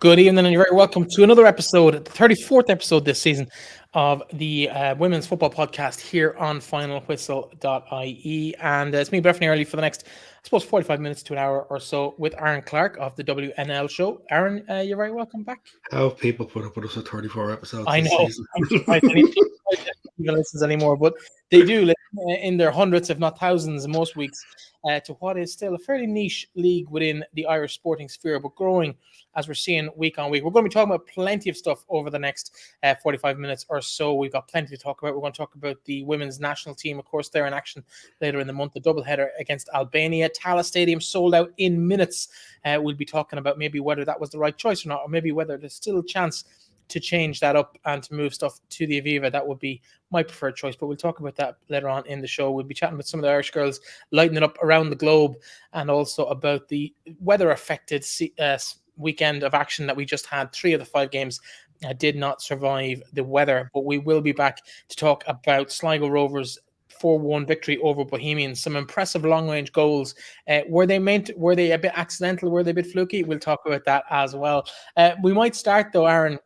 Good evening, and you're very welcome to another episode, the 34th episode this season of the Women's Football Podcast here on finalwhistle.ie. And it's me, Bethany Early, for the next, 45 minutes to an hour or so with Aaron Clark of the WNL show. Aaron, you're very welcome back. How people put up with us at 34 episodes I this know. season. I'm surprised even listens anymore, but they do listen in their hundreds, if not thousands, most weeks to what is still a fairly niche league within the Irish sporting sphere, but growing as we're seeing week on week. We're going to be talking about plenty of stuff over the next 45 minutes or so. We've got plenty to talk about. We're going to talk about the women's national team. Of course, they're in action later in the month, the doubleheader against Albania. Tallaght Stadium sold out in minutes. We'll be talking about maybe whether that was the right choice or not, or maybe whether there's still a chance to change that up and to move stuff to the Aviva. That would be my preferred choice, but we'll talk about that later on in the show. We'll be chatting with some of the Irish girls lighting it up around the globe, and also about the weather-affected weekend of action that we just had. 3 of the 5 games did not survive the weather, but we will be back to talk about Sligo Rovers 4-1 victory over Bohemians. Some impressive long-range goals. Were they a bit accidental? Were they a bit fluky? We'll talk about that as well. We might start though, Aaron,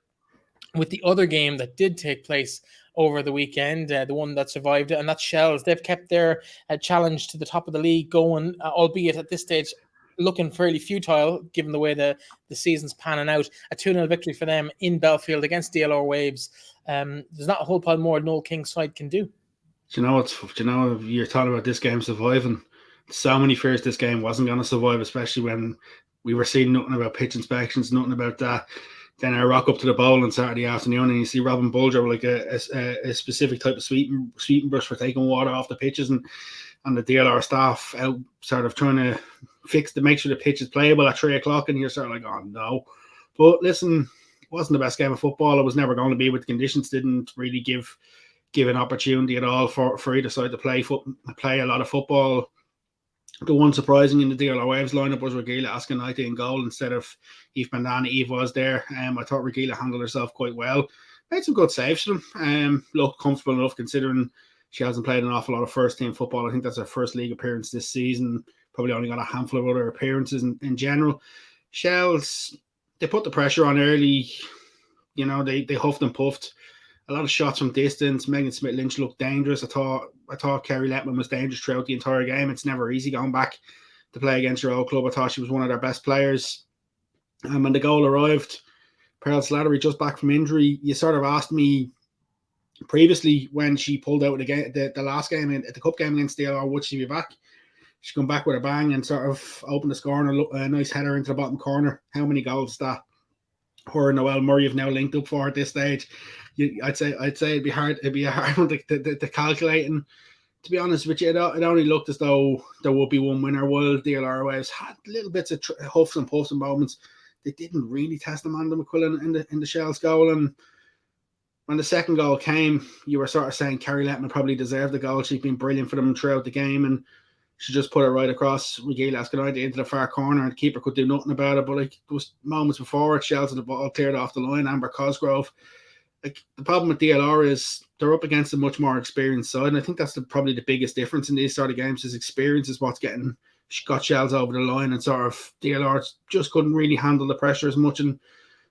with the other game that did take place over the weekend, the one that survived it, and that's Shells. They've kept their challenge to the top of the league going, albeit at this stage looking fairly futile, given the way the season's panning out. A 2-0 victory for them in Belfield against DLR Waves. There's not a whole pile more Noel King's side can do. You're talking about this game surviving. So many fears this game wasn't going to survive, especially when we were seeing nothing about pitch inspections, nothing about that. Then I rock up to the bowl on Saturday afternoon and you see Robin Bulger with like a specific type of sweeping brush for taking water off the pitches, and the DLR staff out sort of trying to make sure the pitch is playable at 3 o'clock, and you're sort of like, oh no. But listen, it wasn't the best game of football. It was never going to be, with the conditions didn't really give an opportunity at all for either side to play a lot of football. The one surprising in the DLR Waves lineup was Regila Askanite in goal instead of Eve Bandana. Eve was there. I thought Regila handled herself quite well. Made some good saves for them. Looked comfortable enough considering she hasn't played an awful lot of first-team football. I think that's her first league appearance this season. Probably only got a handful of other appearances in general. Shells, they put the pressure on early. You know, they huffed and puffed. A lot of shots from distance. Megan Smith-Lynch looked dangerous. I thought Kerry Letman was dangerous throughout the entire game. It's never easy going back to play against your old club. I thought she was one of their best players. When the goal arrived, Pearl Slattery just back from injury, you sort of asked me previously when she pulled out the last game at the cup game against DLR, would she be back? She come back with a bang and sort of opened the score and a nice header into the bottom corner. How many goals that her and Noelle Murray have now linked up for at this stage? I'd say it'd be a hard one to calculate. And to be honest with you, it only looked as though there would be one winner, while DLR Waves had little bits of huffs and puffs and moments. They didn't really test Amanda McQuillan in the Shells goal. And when the second goal came, you were sort of saying Kerry Letman probably deserved the goal. She's been brilliant for them throughout the game, and she just put it right across Regila Askanite into the far corner, and the keeper could do nothing about it. But like, there was moments before it, Shells had the ball cleared off the line. Amber Cosgrove. Like, the problem with DLR is they're up against a much more experienced side, and I think that's probably the biggest difference in these sort of games is experience is what's got Shells over the line, and sort of DLR just couldn't really handle the pressure as much. And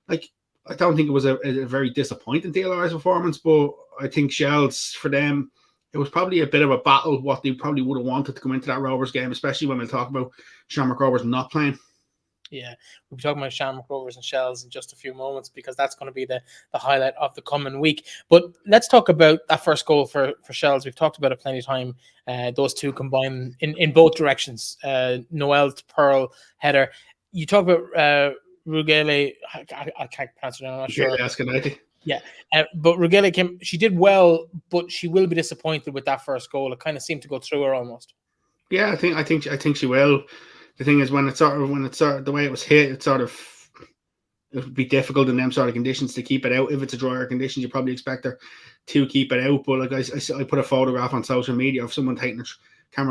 like, I don't think it was a very disappointing DLR's performance, but I think Shells, for them, it was probably a bit of a battle what they probably would have wanted to come into that Rovers game, especially when we talk about Shamrock Rovers not playing. Yeah, we'll be talking about Shamrock Rovers and Shells in just a few moments, because that's going to be the highlight of the coming week. But let's talk about that first goal for Shells. We've talked about it plenty of time. Those two combine in both directions. Noelle to Pearl header. You talk about Rugele. I can't pronounce her. I'm not sure. Yeah, but Rugele she did well, but she will be disappointed with that first goal. It kind of seemed to go through her almost. Yeah, I think she will. The thing is, when it's sort of the way it was hit, it would be difficult in them sort of conditions to keep it out. If it's a drier conditions, you probably expect her to keep it out. But like I put a photograph on social media of someone taking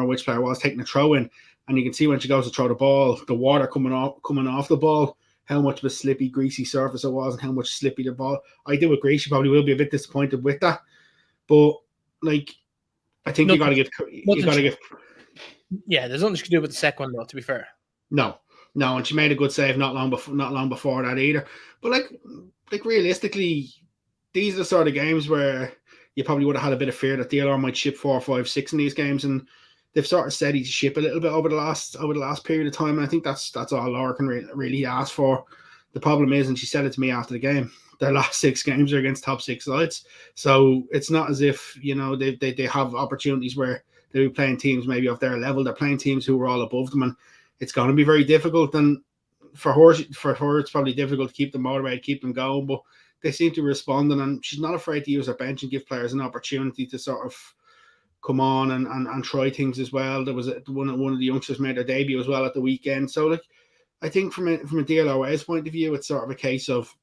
which player was taking a throw in, and you can see when she goes to throw the ball, the water coming off the ball, how much of a slippy, greasy surface it was, and how much slippy the ball. I do agree, she probably will be a bit disappointed with that. But like, I think you got to give. Yeah, there's nothing she can do with the second one, though, to be fair. No, No, and she made a good save not long before that either. But like realistically, these are the sort of games where you probably would have had a bit of fear that DLR might ship 4, 5, 6 in these games, and they've sort of steadied the ship a little bit over the last period of time. And I think that's all Laura can really ask for. The problem is, and she said it to me after the game, their last 6 games are against top 6 sides. So it's not as if, you know, they have opportunities where they'll be playing teams maybe of their level. They're playing teams who are all above them, and it's going to be very difficult. And for her, it's probably difficult to keep them motivated, keep them going. But they seem to be responding, and she's not afraid to use her bench and give players an opportunity to sort of come on and try things as well. There was one of the youngsters made their debut as well at the weekend. So like, I think from a DLR Waves point of view, it's sort of a case of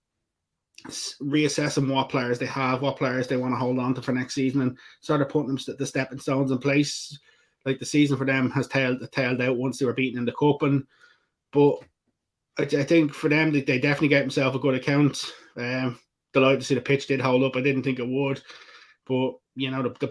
reassessing what players they have, what players they want to hold on to for next season, and sort of putting them the stepping stones in place. Like the season for them has tailed out once they were beaten in the cup, but I think for them they definitely gave themselves a good account. Delighted to see the pitch did hold up. I didn't think it would, but you know the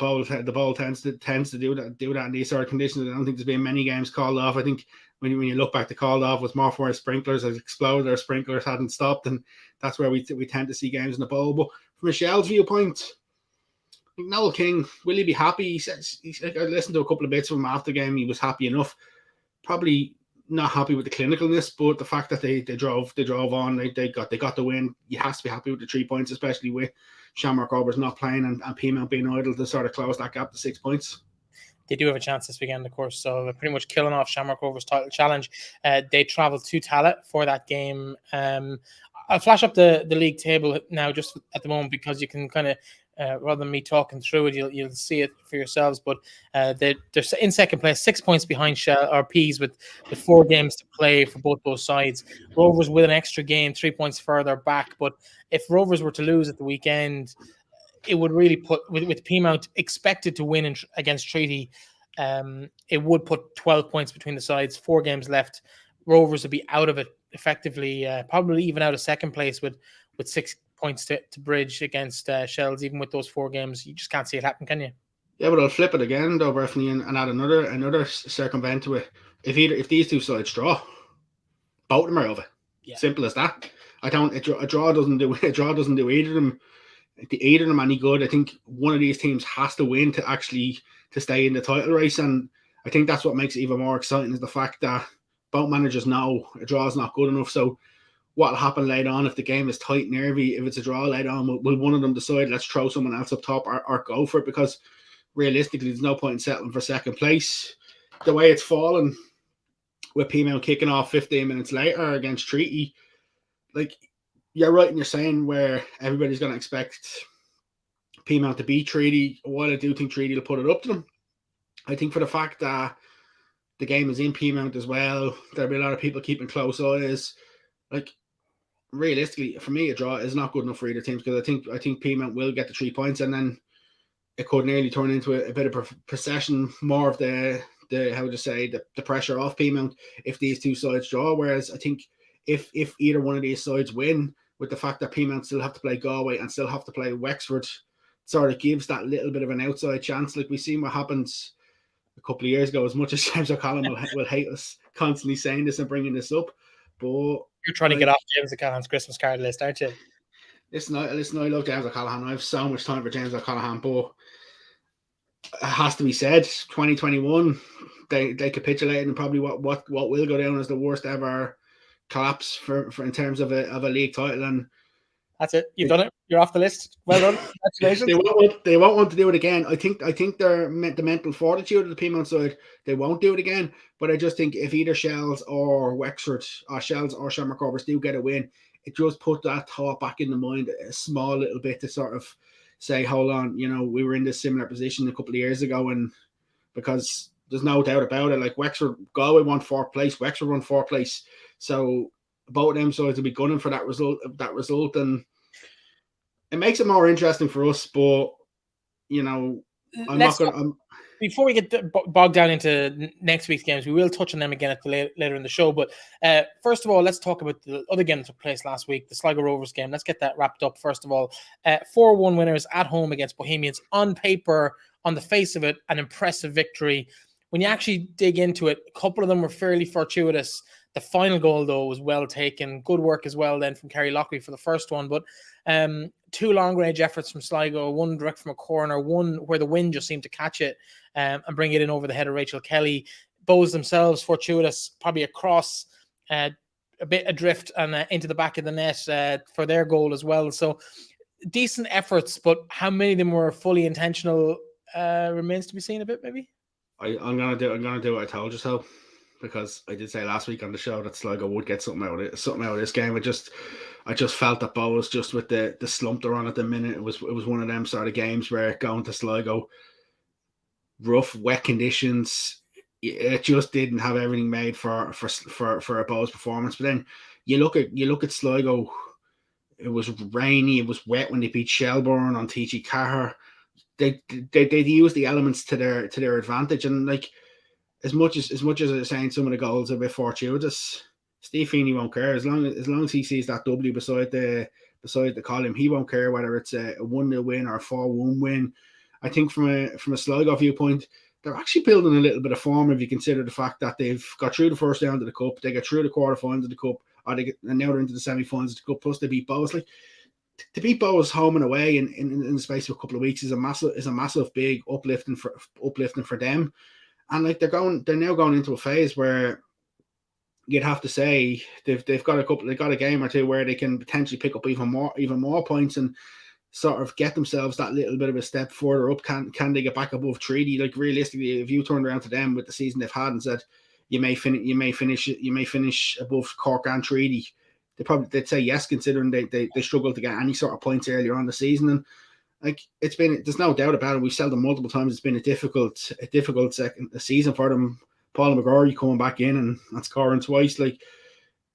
ball tends to do that in these sort of conditions. I don't think there's been many games called off. I think when you look back, the called off was more for our sprinklers has exploded. Our sprinklers hadn't stopped, and that's where we tend to see games in the bowl. But from Michelle's viewpoint, Noel King, will he be happy? He says I listened to a couple of bits of him after the game. He was happy enough. Probably not happy with the clinicalness, but the fact that they drove on, they got the win. You have to be happy with the 3 points, especially with Shamrock Rovers not playing and Peamount being idle to sort of close that gap to 6 points. They do have a chance this weekend, of course, so they're pretty much killing off Shamrock Rovers' title challenge. They travel to Tallaght for that game. I'll flash up the league table now just at the moment because you can kind of, rather than me talking through it, you'll see it for yourselves. But they're in second place, 6 points behind Shell or Peas with 4 games to play for both sides. Rovers with an extra game, 3 points further back. But if Rovers were to lose at the weekend, it would really put, with Peamount expected to win against Treaty, it would put 12 points between the sides, 4 games left. Rovers would be out of it effectively, probably even out of second place with 6 points to bridge against Shells, even with those 4 games. You just can't see it happen, can you? Yeah, but I'll flip it again, though, Bethany, and add another circumvent to it. If these 2 sides draw, both of them are over. Yeah. Simple as that. A draw doesn't do either of them. Either of them any good. I think one of these teams has to win to stay in the title race, and I think that's what makes it even more exciting is the fact that both managers know a draw is not good enough. So what'll happen later on if the game is tight, nervy, if it's a draw later on, will one of them decide let's throw someone else up top or go for it? Because realistically, there's no point in settling for second place. The way it's fallen with Peamount kicking off 15 minutes later against Treaty, like, you're right in your saying where everybody's going to expect Peamount to beat Treaty. While I do think Treaty will put it up to them, I think for the fact that the game is in Peamount as well, there'll be a lot of people keeping close eyes. Like, realistically, for me, a draw is not good enough for either teams because I think Peamount will get the 3 points, and then it could nearly turn into a bit of procession, more of the pressure off Peamount if these 2 sides draw. Whereas I think if either one of these sides win, with the fact that Peamount still have to play Galway and still have to play Wexford, sort of gives that little bit of an outside chance. Like, we've seen what happens a couple of years ago, as much as James O'Callaghan will hate us constantly saying this and bringing this up. But you're trying to get off James O'Callaghan's Christmas card list, aren't you? Listen, I love James O'Callaghan. I have so much time for James O'Callaghan, but it has to be said, 2021, they capitulated and probably what will go down as the worst ever collapse for in terms of a league title, and that's it. You've done it. You're off the list. Well done. Congratulations. They won't want to do it again. I think they're the mental fortitude of the Peamount side. They won't do it again. But I just think if either Shells or Wexford or Shells or Shamrock Rovers do get a win, it just put that thought back in the mind a small little bit to sort of say, hold on, you know, we were in this similar position a couple of years ago, and because there's no doubt about it, like Galway won 4th place, Wexford won 4th place. So both of them sides will be gunning for that result, and it makes it more interesting for us. But you know, before we get bogged down into next week's games, we will touch on them again later in the show. But first of all, let's talk about the other game that took place last week, the Sligo Rovers game. Let's get that wrapped up first of all. 4-1 winners at home against Bohemians. On paper, on the face of it, an impressive victory. When you actually dig into it, a couple of them were fairly fortuitous. The final goal, though, was well taken. Good work as well then from Kerry Lockley for the first one. But 2 long-range efforts from Sligo, one direct from a corner, one where the wind just seemed to catch it and bring it in over the head of Rachel Kelly. Bows themselves fortuitous, probably across, a bit adrift and into the back of the net for their goal as well. So decent efforts, but how many of them were fully intentional remains to be seen a bit, maybe. I'm gonna do what I told you so, because I did say last week on the show that Sligo would get something out of this game. I just felt that Bohs, just with the slump they're on at the minute, it was one of them sort of games where going to Sligo, rough, wet conditions, it just didn't have everything made for a Bohs performance. But then you look at Sligo, it was rainy, it was wet when they beat Shelbourne on TG Cahir. They used the elements to their advantage, and like as much as they're saying some of the goals are a bit fortuitous, Steve Feeney won't care as long as he sees that W beside the column. He won't care whether it's a 1-0 win or a 4-1 win. I think from a Sligo viewpoint, they're actually building a little bit of form if you consider the fact that they've got through the first round of the cup, they got through the quarterfinals of the cup, and now they're into the semi-finals of the cup. Plus they beat Bohs. Like, to beat Bohs home and away in the space of a couple of weeks is a massive big uplifting for them. And like they're now going into a phase where you'd have to say they've got a game or two where they can potentially pick up even more points and sort of get themselves that little bit of a step further up. Can they get back above Treaty? Like realistically, if you turned around to them with the season they've had and said you may finish above Cork and Treaty, they'd say yes, considering they struggled to get any sort of points earlier on the season. And like there's no doubt about it. We've said them multiple times. It's been a difficult second season for them. Paul McGorry coming back in and scoring twice. Like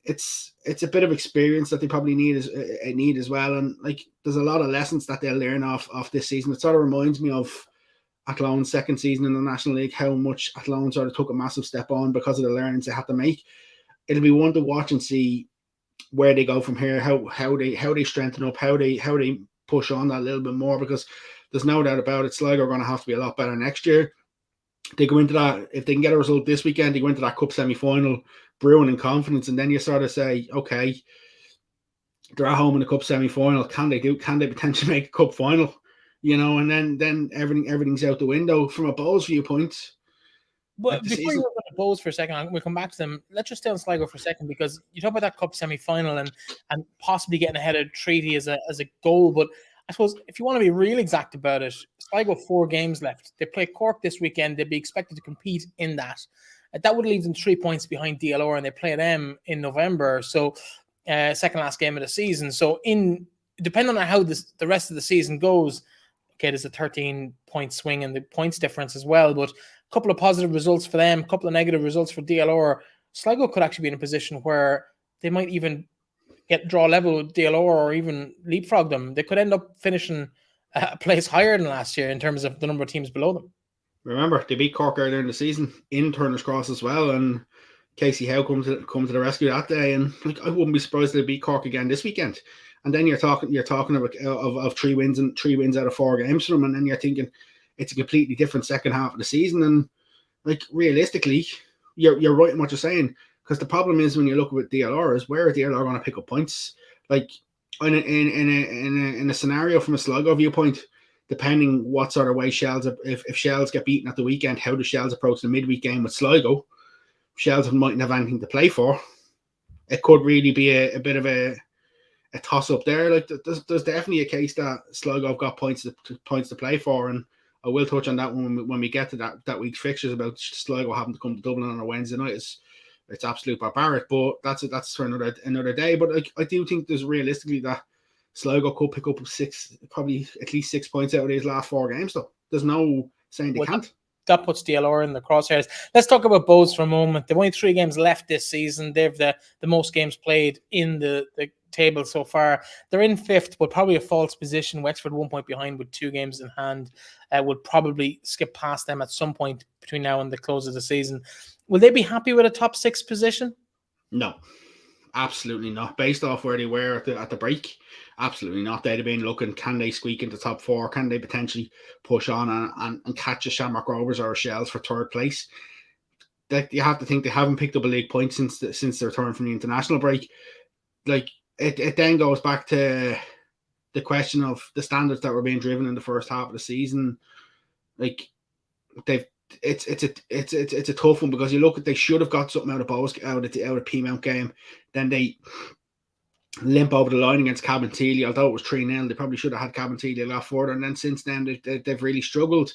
it's a bit of experience that they probably need as well. And like there's a lot of lessons that they'll learn off this season. It sort of reminds me of Athlone second season in the National League, how much Athlone sort of took a massive step on because of the learnings they had to make. It'll be one to watch and see where they go from here, how they strengthen up, how they push on that a little bit more, because there's no doubt about it, Sligo are going to have to be a lot better next year. They go into that, if they can get a result this weekend, they go into that cup semi-final brewing in confidence, and then you sort of say, okay, they're at home in the cup semi-final, can they potentially make a cup final, and then everything's out the window from a Bohs viewpoint. But before you go to the Bohs for a second, we'll come back to them. Let's just stay on Sligo for a second, because you talk about that cup semi-final and possibly getting ahead of Treaty as a goal. But I suppose if you want to be real exact about it, Sligo 4 games left. They play Cork this weekend. They'd be expected to compete in that. That would leave them 3 points behind DLR, and they play them in November. So second last game of the season. So depending on how the rest of the season goes, okay, there's a 13-point swing in the points difference as well, but a couple of positive results for them, a couple of negative results for DLR. Sligo could actually be in a position where they might even draw level with DLR or even leapfrog them. They could end up finishing a place higher than last year in terms of the number of teams below them. Remember, they beat Cork earlier in the season in Turner's Cross as well, and Casey Howe come to the rescue that day. And like, I wouldn't be surprised if they beat Cork again this weekend. And then you're talking about 3 wins and 3 wins out of 4 games for them, and then you're thinking it's a completely different second half of the season. And like realistically, you're right in what you're saying, because the problem is when you look at DLR is where are DLR going to pick up points? Like in a scenario from a Sligo viewpoint, depending what sort of way Shells, if Shells get beaten at the weekend, how do Shells approach the midweek game with Sligo? Shells mightn't have anything to play for. It could really be a bit of a toss up there. Like there's definitely a case that Sligo have got points to play for, and I will touch on that when we get to that week's fixtures about Sligo having to come to Dublin on a Wednesday night. It's absolute barbaric, but that's for another day. But I do think there's realistically that Sligo could pick up probably at least 6 points out of these last 4 games. Though there's no saying they can't. That puts DLR in the crosshairs. Let's talk about Bohs for a moment. They've only 3 games left this season. They've the most games played in the table so far. They're in 5th, but probably a false position. Wexford 1 point behind with 2 games in hand. Would probably skip past them at some point between now and the close of the season. Will they be happy with a top 6 position? No. Absolutely not. Based off where they were at the break, absolutely not. They'd have been looking, can they squeak into top 4? Can they potentially push on and catch a Shamrock Rovers or a Shells for 3rd place? that you have to think they haven't picked up a league point since the return from the international break. Like it then goes back to the question of the standards that were being driven in the first half of the season. Like it's a tough one, because you look at, they should have got something out of P-Mount game. Then they limp over the line against Cabinteely, although it was 3-0. They probably should have had Cabinteely a lot further. And then since then, they've really struggled.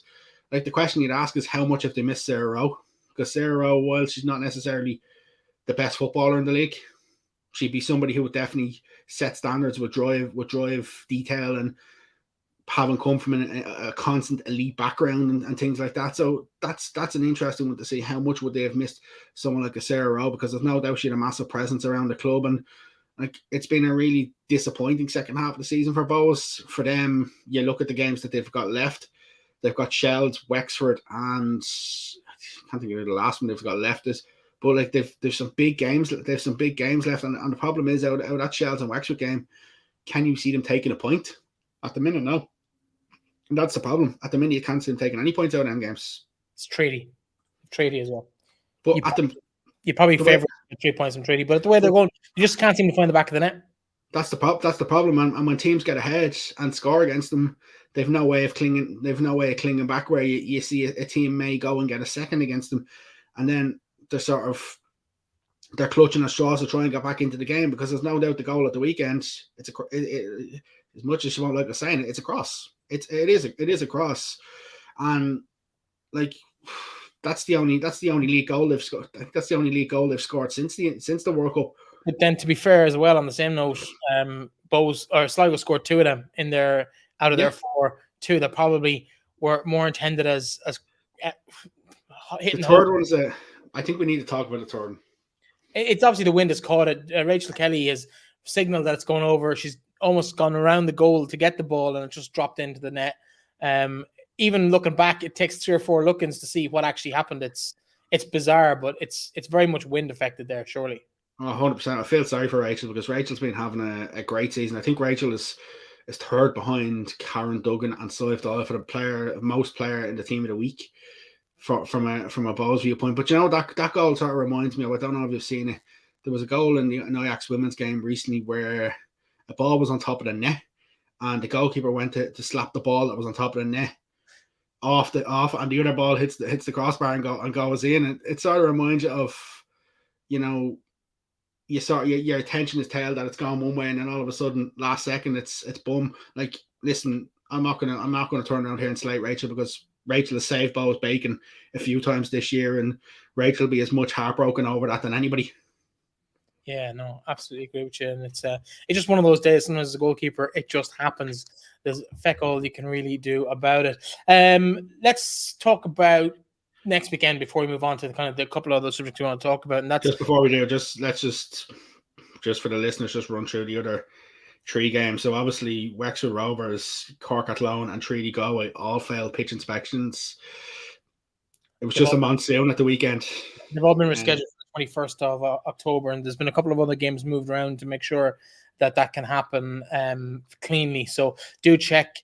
Like, the question you'd ask is, how much have they missed Sarah Rowe? Because Sarah Rowe, while she's not necessarily the best footballer in the league, she'd be somebody who would definitely set standards, with drive, detail, and having come from a constant elite background and things like that. So that's an interesting one to see. How much would they have missed someone like a Sarah Rowe? Because there's no doubt she had a massive presence around the club, and like, it's been a really disappointing second half of the season for Bohs. For them, you look at the games that they've got left. They've got Shells, Wexford, and I can't think of the last one they've got left is. But like, there's some big games. There's some big games left, and the problem is, out of that Shells and Wexford game, can you see them taking a point? At the minute, no. And that's the problem. At the minute, you can't see them taking any points out of them games. It's Treaty as well. But you probably favour 3 points from Treaty, but the way they're going, you just can't seem to find the back of the net. That's the problem. And when teams get ahead and score against them, they've no way of clinging clinging back, where you see a team may go and get a second against them, and then they're clutching at straws to try and get back into the game, because there's no doubt the goal at the weekend, as much as you won't like us saying it, it's a cross. It is a cross, and like, that's the only league goal they've scored. That's the only league goal they've scored since the World Cup. But then, to be fair as well, on the same note, Sligo scored 2 of them out of their 4. 2 that probably were more intended as hitting. The third one is I think we need to talk about the third one. It's obviously the wind has caught it. Rachel Kelly has signaled that it's going over. She's almost gone around the goal to get the ball, and it just dropped into the net. Even looking back, it takes 3 or 4 look-ins to see what actually happened. It's bizarre, but it's very much wind affected there, surely. 100%. I feel sorry for Rachel, because Rachel's been having a great season. I think Rachel is third behind Karen Duggan and Sive Doyle for the most player in the team of the week from a Bohs viewpoint. But you know, that goal sort of reminds me of, I don't know if you've seen it, there was a goal in the Ajax women's game recently where a ball was on top of the net, and the goalkeeper went to slap the ball that was on top of the net off, and the other ball hits the crossbar and goes in. And it sort of reminds you of, you know, your attention is tailed that it's gone one way, and then all of a sudden, last second, it's boom. Like, listen, I'm not gonna turn around here and slate Rachel, because Rachel has saved Bohs bacon a few times this year, and Rachel will be as much heartbroken over that than anybody. Yeah, no, absolutely agree with you. And it's just one of those days. Sometimes as a goalkeeper, it just happens. There's feck all you can really do about it. Let's talk about next weekend before we move on to the couple of other subjects we want to talk about. And that's just before we do, let's for the listeners, just run through the other 3 games. So obviously, Wexford Rovers, Cork Athlone, and Treaty Galway all failed pitch inspections. It was just a monsoon at the weekend. They've all been rescheduled for the 21st of October, and there's been a couple of other games moved around to make sure that can happen cleanly. So do check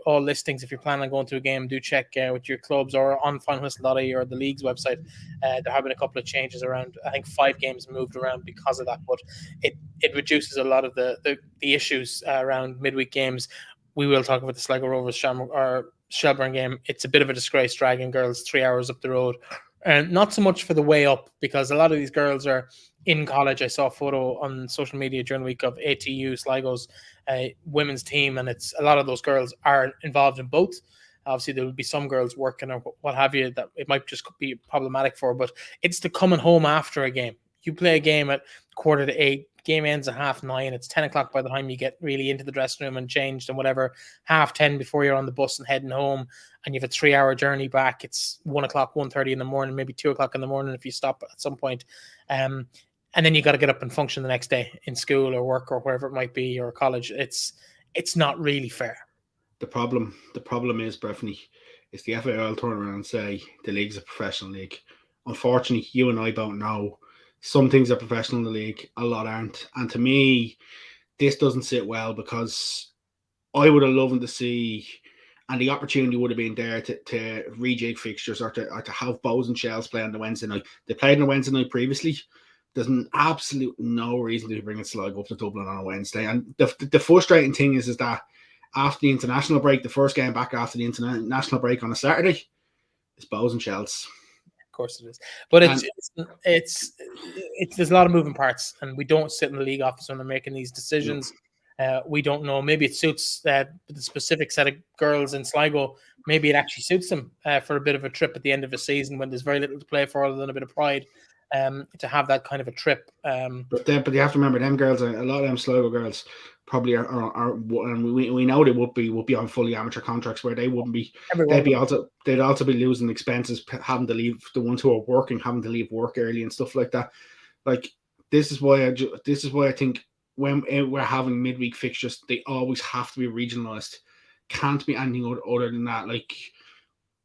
all listings if you're planning on going to a game. Do check with your clubs or on finalwhistle.ie or the league's website. There have been a couple of changes around. I think 5 games moved around because of that, but it reduces a lot of the issues around midweek games. We will talk about the Sligo Rovers Shelbourne game. It's a bit of a disgrace dragging girls 3 hours up the road. And not so much for the way up, because a lot of these girls are in college. I saw a photo on social media during the week of ATU, Sligo's women's team, and it's a lot of those girls are involved in both. Obviously, there will be some girls working or what have you that it might just be problematic for, but it's the coming home after a game. You play a game at 7:45, game ends at 9:30. It's 10 o'clock by the time you get really into the dressing room and changed and whatever, 10:30 before you're on the bus and heading home, and you have a 3-hour journey back. It's 1 o'clock, 1:30 in the morning, maybe 2 o'clock in the morning if you stop at some point. And then you got to get up and function the next day in school or work or wherever it might be, or college. It's not really fair. The problem is, Breffney, is the FAI turn around and say the league's a professional league. Unfortunately, you and I don't know. Some things are professional in the league, a lot aren't. And to me, this doesn't sit well, because I would have loved to see and the opportunity would have been there to rejig fixtures or to have bows and shells play on the Wednesday night. They played on the Wednesday night previously. There's an absolute no reason to bring it Sligo up to Dublin on a Wednesday. And the frustrating thing is that after the international break, the first game back after the international break on a Saturday, it's bows and shells. Of course it is, but it's there's a lot of moving parts, and we don't sit in the league office when they're making these decisions. No. We don't know. Maybe it suits the specific set of girls in Sligo. Maybe it actually suits them for a bit of a trip at the end of a season when there's very little to play for other than a bit of pride. To have that kind of a trip. But you have to remember, them girls, a lot of them Sligo girls probably are and we know they would be on fully amateur contracts where they wouldn't be. They'd also be losing expenses, having to leave, the ones who are working, having to leave work early and stuff like that. Like, this is why I think when we're having midweek fixtures, they always have to be regionalised. Can't be anything other than that. Like,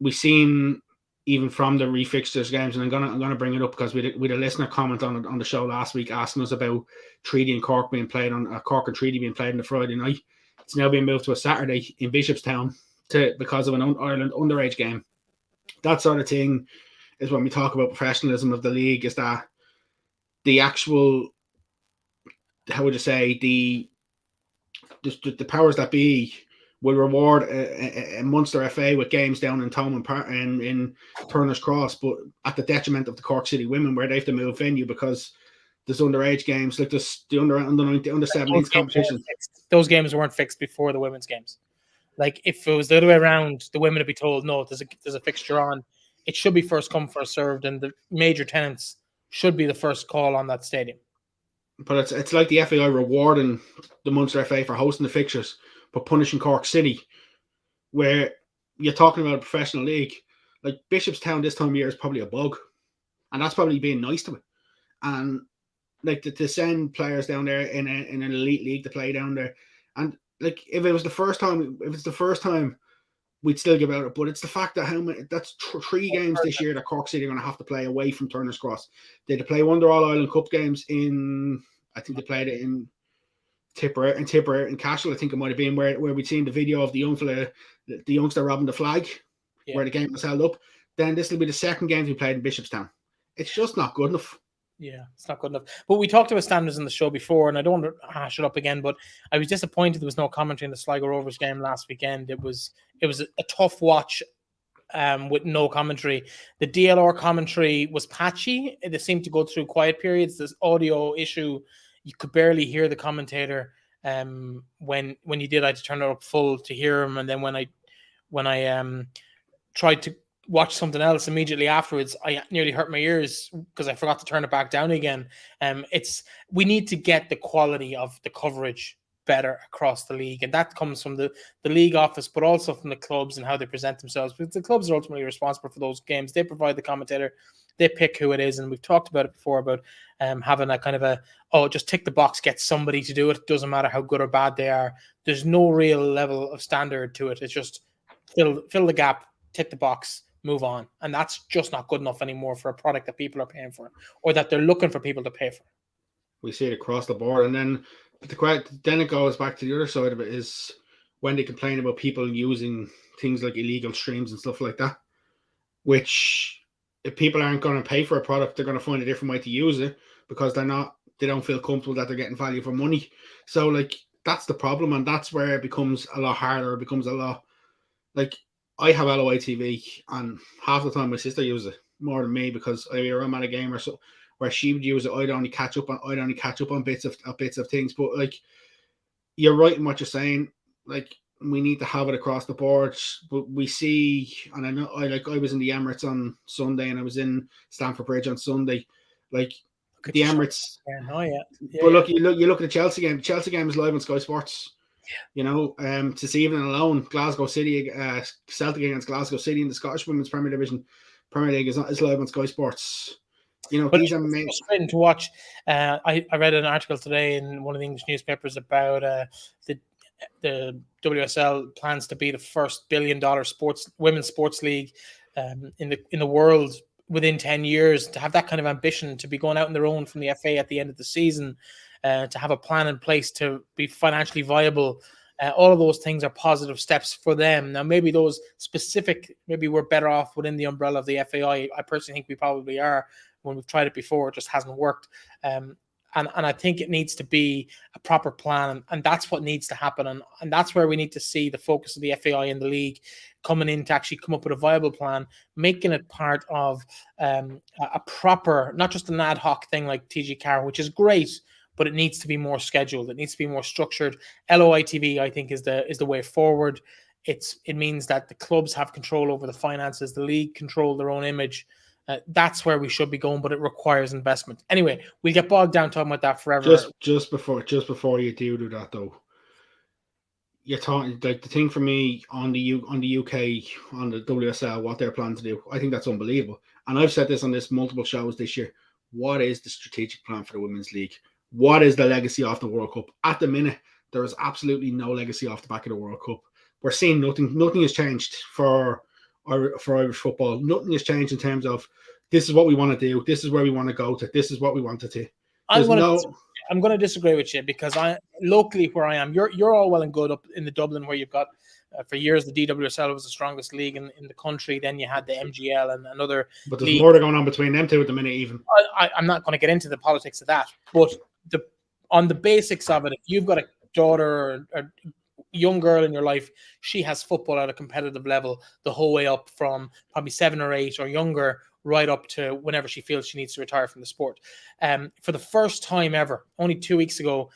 we've seen, even from the refixtures games, and I'm gonna bring it up because we had a listener comment on the show last week asking us about Treaty and Cork being played on Cork and Treaty being played on the Friday night. It's now being moved to a Saturday in Bishopstown because of an Ireland underage game. That sort of thing is when we talk about professionalism of the league, is that the actual, how would you say, the powers that be will reward a Munster FA with games down in Thomond Park and in Turner's Cross, but at the detriment of the Cork City women, where they have to move venue because there's underage games, like the under 17s competition. Those games weren't fixed before the women's games. Like, if it was the other way around, the women would be told, no, there's a fixture on. It should be first come, first served, and the major tenants should be the first call on that stadium. But it's like the FAI rewarding the Munster FA for hosting the fixtures, but punishing Cork City, where you're talking about a professional league. Like, Bishopstown this time of year is probably a bug, and that's probably being nice to it. And like, to send players down there in an elite league to play down there, and like, if it's the first time, we'd still give out it. But it's the fact that that's 3 games this year that Cork City are going to have to play away from Turner's Cross. They had to play one of their All Ireland Cup games in, I think they played it in Tipperary in Cashel. I think it might have been where we'd seen the video of the youngster robbing the flag, where the game was held up. Then this will be the second game we played in Bishopstown. It's just not good enough. Yeah, it's not good enough. But we talked about standards in the show before, and I don't want to hash it up again, but I was disappointed there was no commentary in the Sligo Rovers game last weekend. It was a tough watch with no commentary. The DLR commentary was patchy. They seemed to go through quiet periods. This audio issue, you could barely hear the commentator. When you did, I had to turn it up full to hear him, and then when I tried to watch something else immediately afterwards, I nearly hurt my ears because I forgot to turn it back down again. We need to get the quality of the coverage better across the league, and that comes from the league office, but also from the clubs and how they present themselves, because the clubs are ultimately responsible for those games. They provide the commentator, they pick who it is, and we've talked about it before about having a kind of just tick the box, get somebody to do it. It doesn't matter how good or bad they are. There's no real level of standard to it. It's just fill the gap, tick the box, move on. And that's just not good enough anymore for a product that people are paying for, or that they're looking for people to pay for. We see it across the board. And then it goes back to the other side of it, is when they complain about people using things like illegal streams and stuff like that, which, if people aren't going to pay for a product, they're going to find a different way to use it because they don't feel comfortable that they're getting value for money. So, like, that's the problem, and that's where it becomes a lot harder. It becomes a lot, like, I have LOI TV, and half the time my sister uses it more than me because I'm at a game or so where she would use it. I'd only catch up on bits of things. But, like, you're right in what you're saying. Like, we need to have it across the board. But we see, and I know, I was in the Emirates on Sunday, and I was in Stamford Bridge on Sunday. Like, the Emirates. But look, you look at the Chelsea game. The Chelsea game is live on Sky Sports. You know, this evening alone, Glasgow City, Celtic against Glasgow City in the Scottish Women's Premier League is live on Sky Sports. You know, but these are frustrating to watch. I read an article today in one of the English newspapers about the WSL plans to be the first $1 billion women's sports league in the world within 10 years. To have that kind of ambition, to be going out on their own from the FA at the end of the season, to have a plan in place to be financially viable All of those things are positive steps for them. Now, maybe those specific, maybe we're better off within the umbrella of the FAI. I personally think we probably are. When we've tried it before, it just hasn't worked. And I think it needs to be a proper plan, and that's what needs to happen. And that's where we need to see the focus of the FAI and the league coming in to actually come up with a viable plan, making it part of a proper, not just an ad hoc thing like TG Car, which is great, but it needs to be more scheduled. It needs to be more structured. LOITV, I think, is the way forward. It means that the clubs have control over the finances, the league control their own image. That's where we should be going, but it requires investment. Anyway, we'll get bogged down talking about that forever. Just before you do that, though, you're talking like the thing for me on the UK, on the WSL, what they're planning to do. I think that's unbelievable, and I've said this on multiple shows this year. What is the strategic plan for the Women's League? What is the legacy of the World Cup? At the minute, there is absolutely no legacy off the back of the World Cup. We're seeing nothing. Nothing has changed for Irish football. Nothing has changed in terms of this is what we want to do. This is where we want to go to. This is what we wanted to. I'm going to disagree with you because locally where I am, you're all well and good up in the Dublin where you've got for years the DWSL was the strongest league in the country. Then you had the MGL and another. But there's more going on between them two at the minute. Even I'm not going to get into the politics of that, but on the basics of it, if you've got a daughter or young girl in your life, she has football at a competitive level the whole way up from probably 7 or 8 or younger right up to whenever she feels she needs to retire from the sport. For the first time ever, only 2 weeks ago,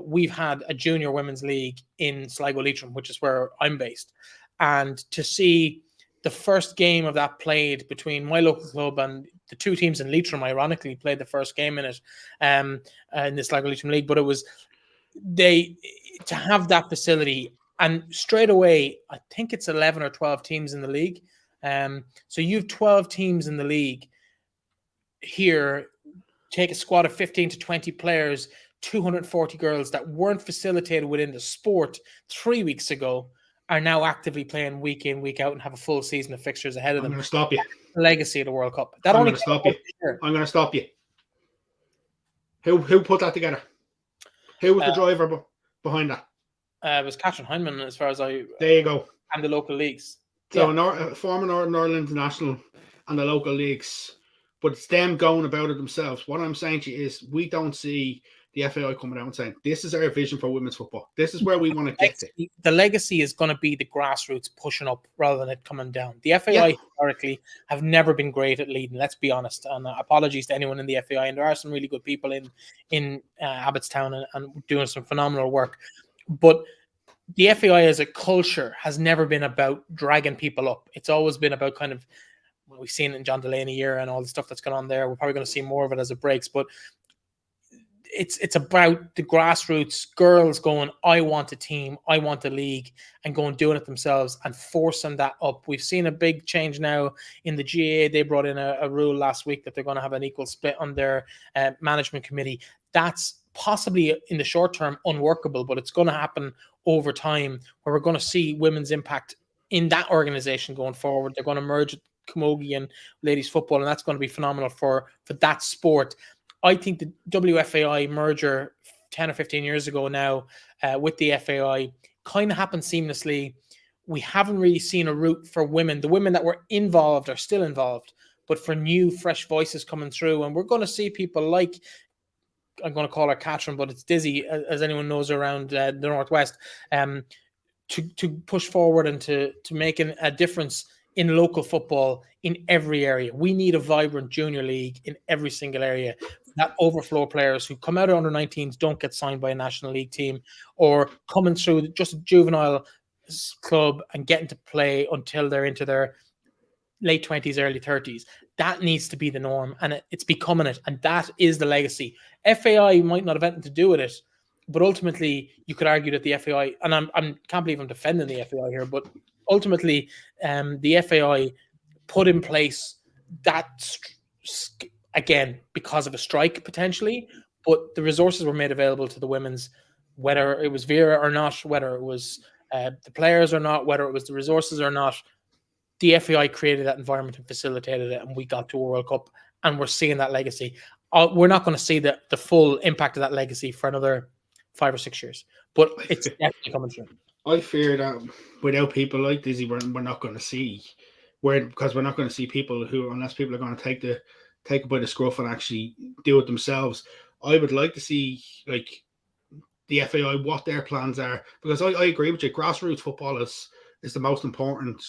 we've had a junior women's league in Sligo Leitrim, which is where I'm based. And to see the first game of that played between my local club and the two teams in Leitrim, ironically, played the first game in it in the Sligo Leitrim League. But it was to have that facility, and straight away, I think it's 11 or 12 teams in the league. So you've 12 teams in the league here. Take a squad of 15 to 20 players, 240 girls that weren't facilitated within the sport 3 weeks ago are now actively playing week in, week out and have a full season of fixtures ahead of them. I'm going to stop you. The legacy of the World Cup. I'm going to stop you. Who put that together? Who was the driver behind that? It was Catherine Heinemann, as far as There you go. And the local leagues. So former Northern Ireland International and the local leagues, but it's them going about it themselves. What I'm saying to you is we don't see the FAI coming out and saying, this is our vision for women's football. This is where we want to get to. The legacy is going to be the grassroots pushing up rather than it coming down. The FAI historically have never been great at leading, let's be honest. And apologies to anyone in the FAI. And there are some really good people in Abbottstown and doing some phenomenal work. But the FAI as a culture has never been about dragging people up. It's always been about kind of, we've seen it in John Delaney here and all the stuff that's going on there. We're probably going to see more of it as it breaks, but it's about the grassroots girls going, I want a team, I want a league, and going doing it themselves and forcing that up. We've seen a big change now in the GAA. They brought in a rule last week that they're going to have an equal split on their management committee. That's possibly in the short term unworkable, but it's going to happen over time where we're going to see women's impact in that organization going forward. They're going to merge camogie and ladies football, and that's going to be phenomenal for that sport. I think the WFAI merger 10 or 15 years ago now with the FAI kind of happened seamlessly. We haven't really seen a route for women. The women that were involved are still involved, but for new, fresh voices coming through. And we're going to see people like, I'm going to call her Catherine, but it's Dizzy, as anyone knows around the Northwest, to push forward and to make a difference in local football in every area. We need a vibrant junior league in every single area. That overflow players who come out of under-19s don't get signed by a national league team, or coming through just a juvenile club and getting to play until they're into their late 20s, early 30s. That needs to be the norm, and it's becoming it, and that is the legacy. FAI might not have anything to do with it, but ultimately you could argue that the FAI, and I can't believe I'm defending the FAI here, but ultimately the FAI put in place that, again, because of a strike potentially, but the resources were made available to the women's, whether it was Vera or not, whether it was the players or not, whether it was the resources or not. The FAI created that environment and facilitated it, and we got to a World Cup, and we're seeing that legacy. We're not going to see the full impact of that legacy for another 5 or 6 years, but it's definitely coming through. I fear that without people like Dizzy, we're not going to see because we're not going to see people who, unless people are going to take it by the scruff and actually do it themselves. I would like to see like the FAI what their plans are, because I agree with you. Grassroots football is the most important.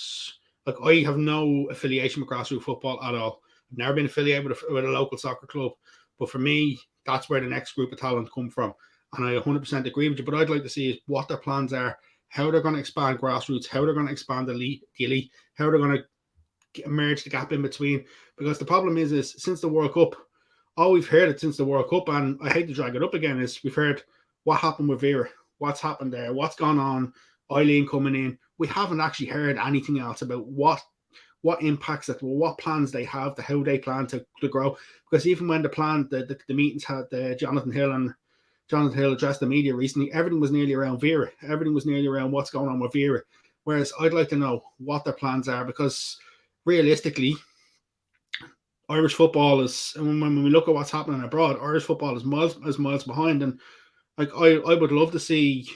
Like, I have no affiliation with grassroots football at all. I've never been affiliated with a local soccer club, but for me, that's where the next group of talent come from. And I 100% agree with you. But I'd like to see what their plans are, how they're going to expand grassroots, how they're going to expand the elite, how they're going to merge the gap in between. Because the problem is since the World Cup, all we've heard since the World Cup, and I hate to drag it up again, is we've heard what happened with Vera, what's happened there, what's gone on, Eileen coming in. We haven't actually heard anything else about what impacts that, what plans they have, how they plan to grow. Because even when the meetings had Jonathan Hill addressed the media recently, everything was nearly around Vera. Everything was nearly around what's going on with Vera. Whereas I'd like to know what their plans are, because realistically, Irish football is, and when we look at what's happening abroad, Irish football is miles behind. And like, I would love to see,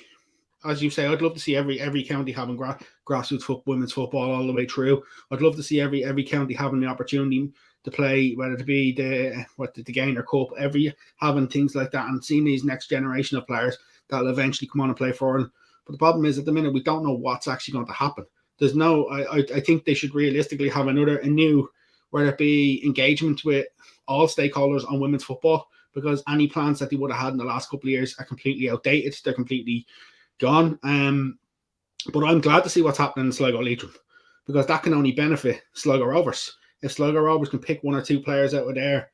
as you say, I'd love to see every county having grassroots women's football all the way through. I'd love to see every county having the opportunity to play, whether it be the Gainer Cup, having things like that, and seeing these next generation of players that'll eventually come on and play for them. But the problem is, at the minute, we don't know what's actually going to happen. There's no, I think they should realistically have a new, whether it be engagement with all stakeholders on women's football, because any plans that they would have had in the last couple of years are completely outdated. They're completely gone. But I'm glad to see what's happening in Sligo Leitrim, because that can only benefit Sligo Rovers. If Sligo Rovers can pick one or two players out of there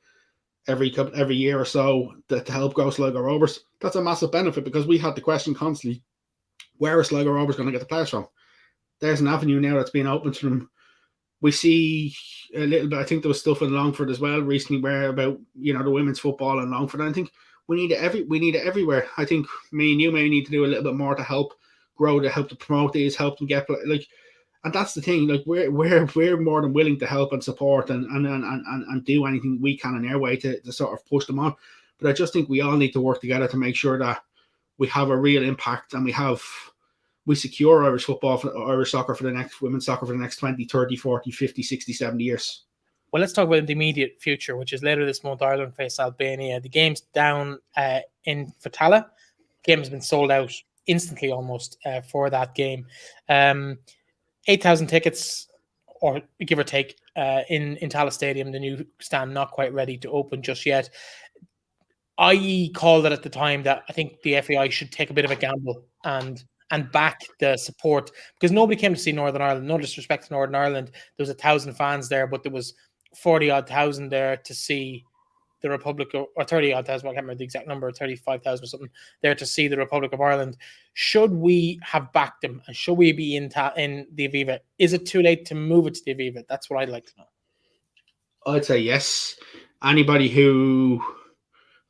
every year or so to help grow Sligo Rovers, that's a massive benefit, because we had the question constantly, where are Sligo Rovers going to get the players from? There's an avenue now that's been opened to them. We see a little bit, I think there was stuff in Longford as well recently about the women's football in Longford. And I think we need it everywhere. I think me and you may need to do a little bit more to help grow, to help to promote these, help them get like. And that's the thing. Like, we're more than willing to help and support and do anything we can in our way to sort of push them on. But I just think we all need to work together to make sure that we have a real impact, and we secure Irish football, Irish soccer for the next, women's soccer for the next 20, 30, 40, 50, 60, 70 years. Well, let's talk about the immediate future, which is later this month. Ireland face Albania. The game's down for Tallaght. The game has been sold out instantly almost for that game. 8,000 tickets, or give or take, in Tallaght Stadium. The new stand not quite ready to open just yet. I called it at the time that I think the FAI should take a bit of a gamble and back the support, because nobody came to see Northern Ireland. No disrespect to Northern Ireland. There was 1,000 fans there, but there was 40-odd thousand there to see the Republic of, or 30-odd thousand, I can't remember the exact number, 35,000 or something, there to see the Republic of Ireland. Should we have backed them, and should we be in the Aviva? Is it too late to move it to the Aviva? That's what I'd like to know. I'd say yes. Anybody who,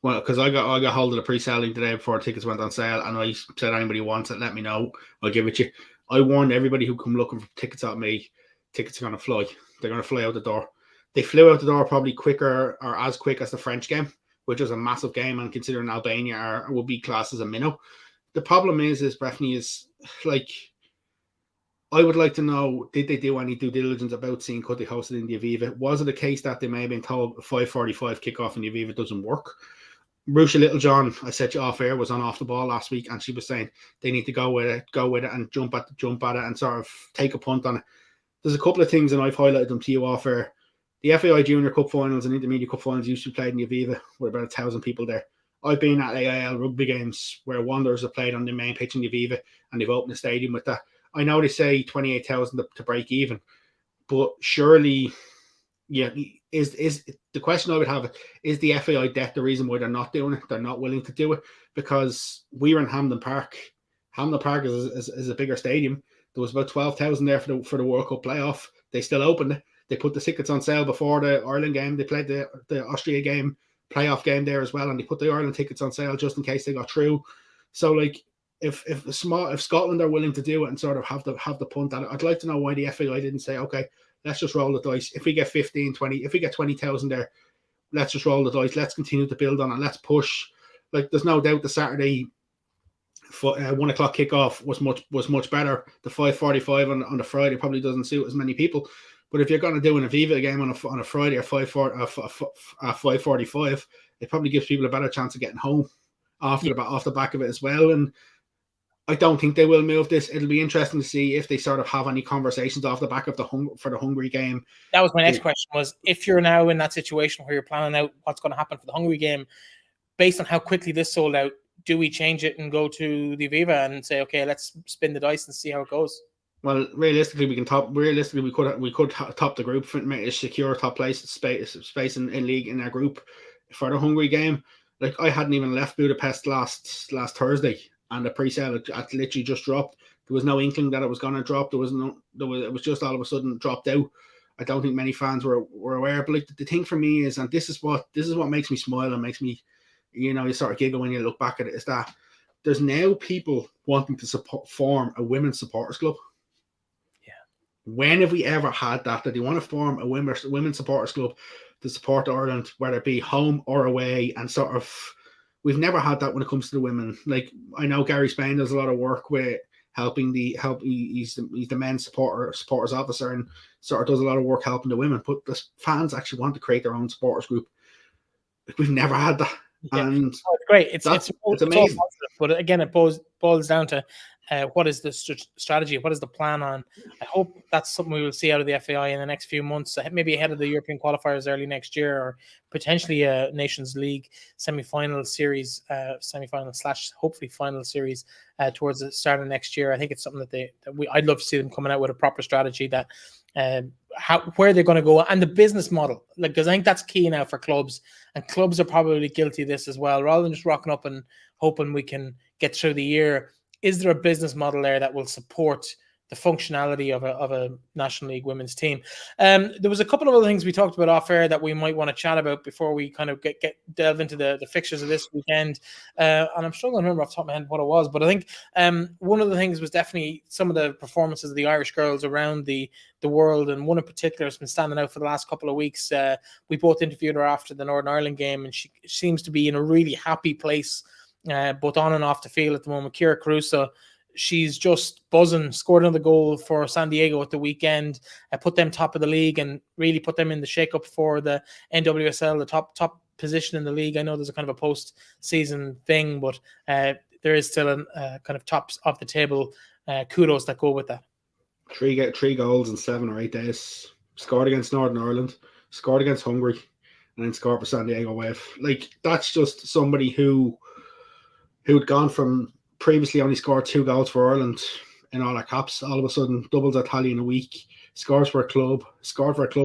well, because I got hold of the pre-selling today before tickets went on sale, and I said, anybody wants it, let me know. I'll give it to you. I warned everybody who come looking for tickets at me, tickets are going to fly. They're going to fly out the door. They flew out the door probably quicker, or as quick as the French game, which was a massive game, and considering Albania would be classed as a minnow. The problem is Breffney, is like, I would like to know, did they do any due diligence about seeing could they host it in the Aviva? Was it a case that they may have been told 5:45 kickoff in the Aviva doesn't work? Rusha Littlejohn, I said you off air, was on Off the Ball last week, and she was saying they need to go with it and jump at it and sort of take a punt on it. There's a couple of things, and I've highlighted them to you off air. The FAI Junior Cup finals and Intermediate Cup finals used to be played in the Aviva with about 1,000 people there. I've been at AIL rugby games where Wanderers have played on the main pitch in the Aviva, and they've opened the stadium with that. I know they say 28,000 to break even, but surely, yeah, is the question I would have, is the FAI debt the reason why they're not doing it? They're not willing to do it, because we were in Hampden Park. Hampden Park is a bigger stadium. There was about 12,000 there for the World Cup playoff. They still opened it. They put the tickets on sale before the Ireland game. They played the Austria game, playoff game there as well, and they put the Ireland tickets on sale just in case they got through. So, like, if Scotland are willing to do it and sort of have the punt at it, I'd like to know why the FAI didn't say, okay, let's just roll the dice. If we get 15, 20, if we get 20,000 there, let's just roll the dice. Let's continue to build on it. Let's push. Like, there's no doubt the Saturday 1 o'clock kickoff was much better. The 5:45 on the Friday probably doesn't suit as many people. But if you're going to do an Aviva game on a Friday or 5:45, it probably gives people a better chance of getting home off the back of it as well. And I don't think they will move this. It'll be interesting to see if they sort of have any conversations off the back of the Hungary game. That was my next question, was if you're now in that situation where you're planning out what's going to happen for the Hungary game, based on how quickly this sold out, do we change it and go to the Aviva and say, okay, let's spin the dice and see how it goes? Well, realistically, we could top the group, secure top place space in league in our group for the Hungary game. Like, I hadn't even left Budapest last Thursday, and the pre-sale had literally just dropped. There was no inkling that it was going to drop. It was just all of a sudden dropped out. I don't think many fans were aware. But like, the thing for me is, and this is what makes me smile and makes me, you sort of giggle when you look back at it, is that there's now people wanting to form a women's supporters club. Yeah. When have we ever had that they want to form a women's supporters club to support Ireland, whether it be home or away, and sort of, we've never had that when it comes to the women. Like, I know Gary Spain does a lot of work with he's the men's supporters officer, and sort of does a lot of work helping the women, but the fans actually want to create their own supporters group. Like, we've never had that. Yeah. And it's great. It's amazing. Positive, but again, it boils down to what is the strategy? What is the plan on? I hope that's something we will see out of the FAI in the next few months, maybe ahead of the European qualifiers early next year, or potentially a Nations League semi-final series, hopefully final series towards the start of next year. I think it's something I'd love to see them coming out with a proper strategy that where they're going to go, and the business model, like, because I think that's key now for clubs, and clubs are probably guilty of this as well. Rather than just rocking up and hoping we can get through the year, is there a business model there that will support the functionality of a National League women's team? There was a couple of other things we talked about off air that we might want to chat about before we kind of delve into the fixtures of this weekend. And I'm struggling to remember off the top of my head what it was, but I think one of the things was definitely some of the performances of the Irish girls around the world, and one in particular has been standing out for the last couple of weeks. We both interviewed her after the Northern Ireland game, and she seems to be in a really happy place, both on and off the field at the moment. Kira Caruso, she's just buzzing, scored another goal for San Diego at the weekend, put them top of the league and really put them in the shake-up for the NWSL, the top position in the league. I know there's a kind of a post-season thing, but there is still a kind of tops of the table kudos that go with that. Three goals in 7 or 8 days. Scored against Northern Ireland, scored against Hungary, and then scored for San Diego Wave. Like, that's just somebody who'd gone from previously only scored 2 goals for Ireland in all our caps, all of a sudden doubles her tally in a week, scored for a club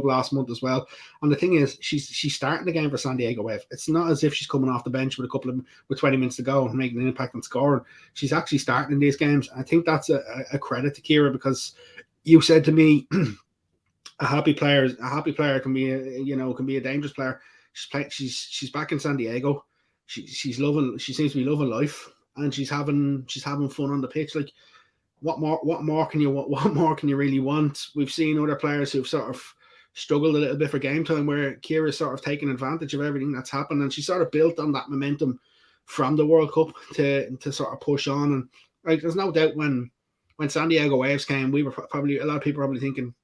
last month as well. And the thing is, she's starting the game for San Diego Wave. It's not as if she's coming off the bench with 20 minutes to go and making an impact on scoring. She's actually starting in these games. I think that's a credit to Kira, because you said to me, a happy player can be a dangerous player. She's back in San Diego. She seems to be loving life, and she's having fun on the pitch. Like, what more can you really want? We've seen other players who've sort of struggled a little bit for game time, where Kira's sort of taken advantage of everything that's happened, and she sort of built on that momentum from the World Cup to sort of push on. And like, there's no doubt when San Diego Waves came, we were probably, a lot of people probably thinking,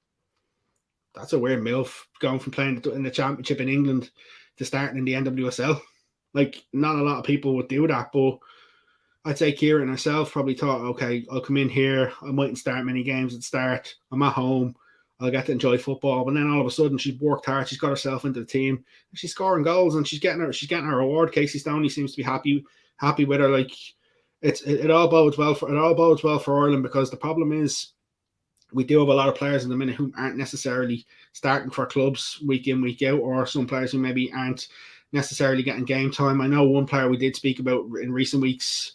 that's a weird MILF going from playing in the Championship in England to starting in the NWSL. Like, not a lot of people would do that, but I'd say Kieran herself probably thought, okay, I'll come in here, I mightn't start many games at the start, I'm at home, I'll get to enjoy football. But then all of a sudden, she's worked hard, she's got herself into the team, she's scoring goals, and she's getting her reward. Casey Stoney seems to be happy with her. Like, it all bodes well for Ireland, because the problem is, we do have a lot of players in the minute who aren't necessarily starting for clubs week in, week out, or some players who maybe aren't necessarily getting game time. I know one player we did speak about in recent weeks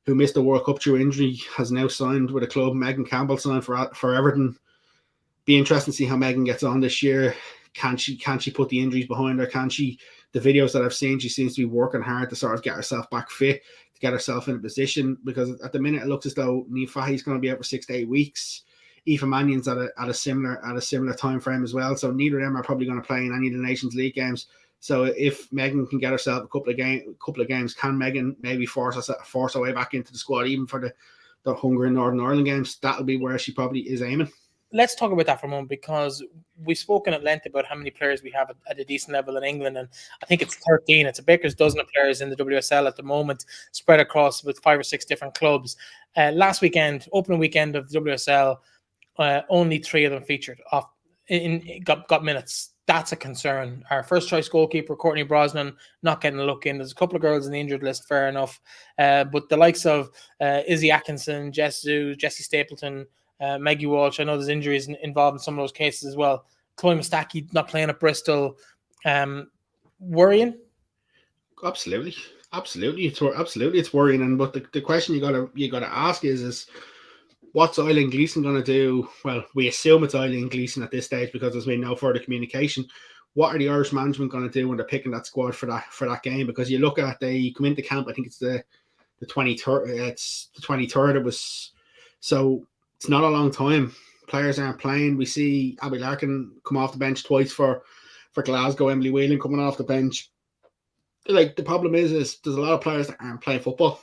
who missed the World Cup through injury has now signed with a club. Megan Campbell signed for Everton. Be interesting to see how Megan gets on this year. Can she put the injuries behind her? Can she? The videos that I've seen, she seems to be working hard to sort of get herself back fit, to get herself in a position, because at the minute it looks as though Niamh Fahy's going to be out for 6 to 8 weeks. Aoife Mannion's at a similar time frame as well. So neither of them are probably going to play in any of the Nations League games. So if Megan can get herself a couple of games, can Megan maybe force her way back into the squad, even for the Hungary and Northern Ireland games? That'll be where she probably is aiming. Let's talk about that for a moment, because we've spoken at length about how many players we have at a decent level in England, and I think it's 13. It's a baker's dozen of players in the WSL at the moment, spread across with 5 or 6 different clubs. Last weekend, opening weekend of the WSL, only 3 of them featured got minutes. That's a concern. Our first choice goalkeeper, Courtney Brosnan, not getting a look in. There's a couple of girls in the injured list, fair enough. But the likes of Izzy Atkinson, Jessie Stapleton, Maggie Walsh, I know there's injuries involved in some of those cases as well. Chloe Mustaki not playing at Bristol. Worrying? Absolutely. It's worrying. But the question you gotta ask is what's Eileen Gleeson going to do? Well, we assume it's Eileen Gleeson at this stage because there's been no further communication. What are the Irish management going to do when they're picking that squad for that game? Because you look at, they come into camp, I think it's the 23rd. It's the 23rd. It was, so it's not a long time. Players aren't playing. We see Abby Larkin come off the bench twice for Glasgow. Emily Whelan coming off the bench. Like, the problem is there's a lot of players that aren't playing football.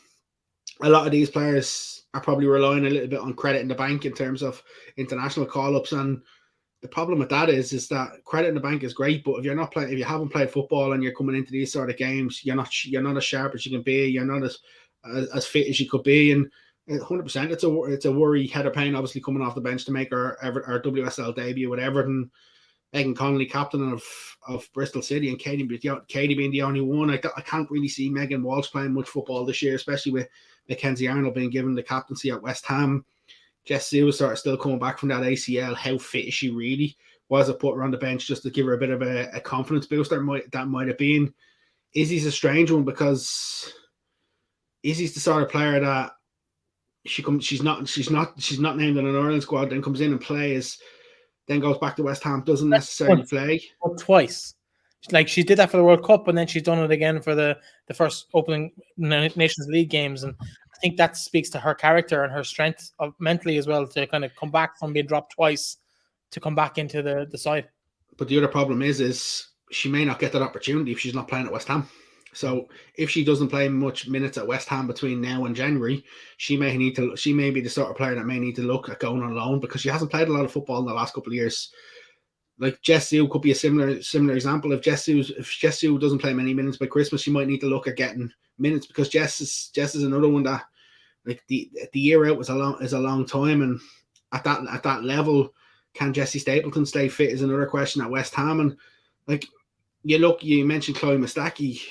A lot of these players are probably relying a little bit on credit in the bank in terms of international call-ups, and the problem with that is that credit in the bank is great, but if you haven't played football and you're coming into these sort of games, you're not as sharp as you can be, you're not as fit as you could be, and 100% it's a worry. Heather Payne obviously coming off the bench to make her WSL debut with Everton. Megan Connolly, captain of Bristol City, and Katie being the only one. I can't really see Megan Walsh playing much football this year, especially with Mackenzie Arnold being given the captaincy at West Ham. Jess Sue is sort of still coming back from that ACL. How fit is she really? Was it put her on the bench just to give her a bit of a confidence boost? That might have been. Izzy's a strange one because Izzy's the sort of player that she's not named in an Ireland squad, then comes in and plays, then goes back to West Ham, doesn't necessarily play. But twice. Like, she did that for the World Cup, and then she's done it again for the first opening Nations League games. And I think that speaks to her character and her strength mentally as well, to kind of come back from being dropped twice to come back into the side. But the other problem is she may not get that opportunity if she's not playing at West Ham. So if she doesn't play much minutes at West Ham between now and January, she may be the sort of player that may need to look at going on loan, because she hasn't played a lot of football in the last couple of years. Like, Jess Sue could be a similar example. If Jess Sue doesn't play many minutes by Christmas, she might need to look at getting minutes, because Jess is another one that, like, the year out is a long time, and at that level, can Jessie Stapleton stay fit is another question at West Ham. And like, you mentioned Chloe Mustaki.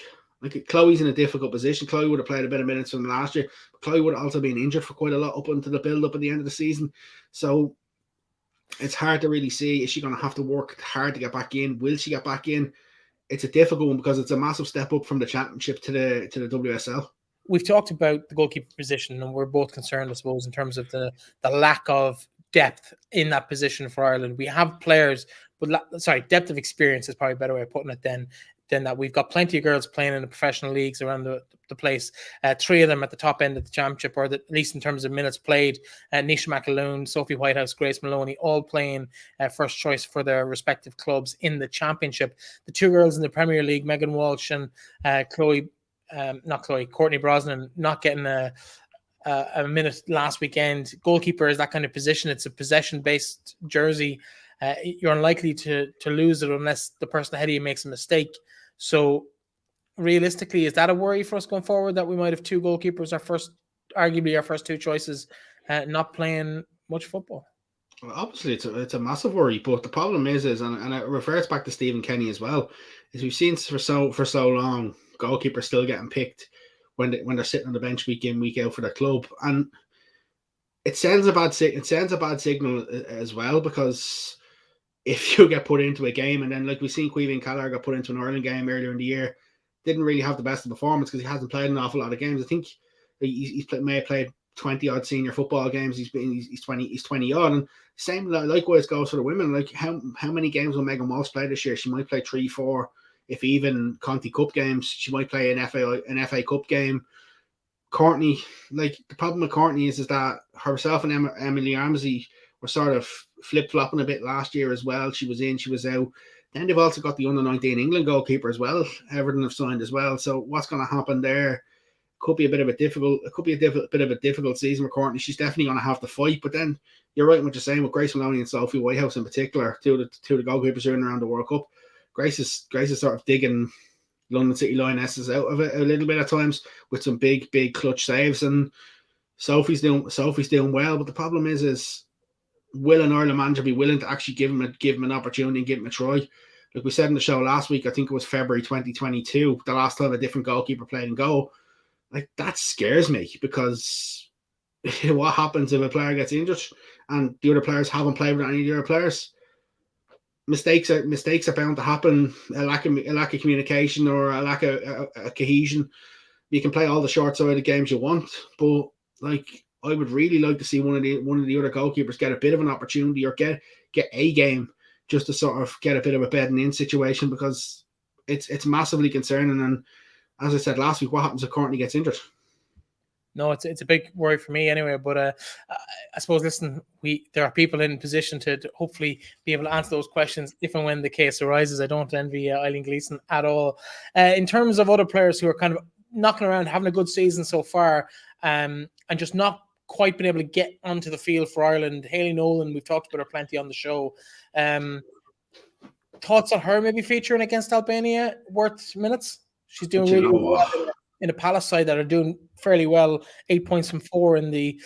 Like, Chloe's in a difficult position. Chloe would have played a bit of minutes from last year, but Chloe would have also been injured for quite a lot up until the build-up at the end of the season. So it's hard to really see. Is she going to have to work hard to get back in? Will she get back in? It's a difficult one because it's a massive step up from the Championship to the WSL. We've talked about the goalkeeper position, and we're both concerned, I suppose, in terms of the lack of depth in that position for Ireland. We have players, but depth of experience is probably a better way of putting it than that. We've got plenty of girls playing in the professional leagues around the place. 3 of them at the top end of the Championship, or at least in terms of minutes played. Nisha McAloon, Sophie Whitehouse, Grace Maloney, all playing first choice for their respective clubs in the Championship. The 2 girls in the Premier League, Megan Walsh and Courtney Brosnan, not getting a minute last weekend. Goalkeeper is that kind of position. It's a possession-based jersey. You're unlikely to lose it unless the person ahead of you makes a mistake. So realistically, is that a worry for us going forward, that we might have 2 goalkeepers, arguably our first 2 choices, not playing much football? Well, obviously, it's a massive worry. But the problem is and it refers back to Stephen Kenny as well, is we've seen for so long goalkeepers still getting picked when they're sitting on the bench week in, week out for their club, and it sends a bad signal as well, because if you get put into a game, and then, like, we've seen Caoimhín Kelleher got put into an Ireland game earlier in the year, didn't really have the best of performance because he hasn't played an awful lot of games. I think he may have played 20 odd senior football games. He's 20 odd, and same likewise goes for the women. Like, how many games will Megan Walsh play this year? She might play 3-4, if even Conti Cup games. She might play an FA Cup game. Courtney, like, the problem with Courtney is that herself and Emily Ramsey were sort of flip-flopping a bit last year as well. She was in, she was out. Then they've also got the under-19 England goalkeeper as well. Everton have signed as well. So what's going to happen there? Could be a bit of a difficult season for Courtney. She's definitely going to have to fight. But then you're right in what you're saying with Grace Maloney and Sophie Whitehouse in particular, two of the goalkeepers who are in around the World Cup. Grace is sort of digging London City Lionesses out of it a little bit at times with some big clutch saves, and Sophie's doing well. But the problem is will an Ireland manager be willing to actually give him an opportunity and give him a try? Like we said in the show last week, I think it was February 2022, the last time a different goalkeeper played in goal. Like, that scares me, because what happens if a player gets injured and the other players haven't played with any of the other players? Mistakes are bound to happen. A lack of communication or a lack of cohesion. You can play all the short-sided games you want, but like, I would really like to see one of the other goalkeepers get a bit of an opportunity or get a game just to sort of get a bit of a bedding in situation, because it's massively concerning. And as I said last week, what happens if Courtney gets injured? No, it's a big worry for me anyway. But I suppose, listen, there are people in position to hopefully be able to answer those questions if and when the case arises. I don't envy Eileen Gleeson at all. In terms of other players who are kind of knocking around, having a good season so far, and just not quite been able to get onto the field for Ireland, Hayley Nolan, we've talked about her plenty on the show. Thoughts on her maybe featuring against Albania, worth minutes? She's doing really well in a Palace side that are doing fairly well. 8 points from 4 in the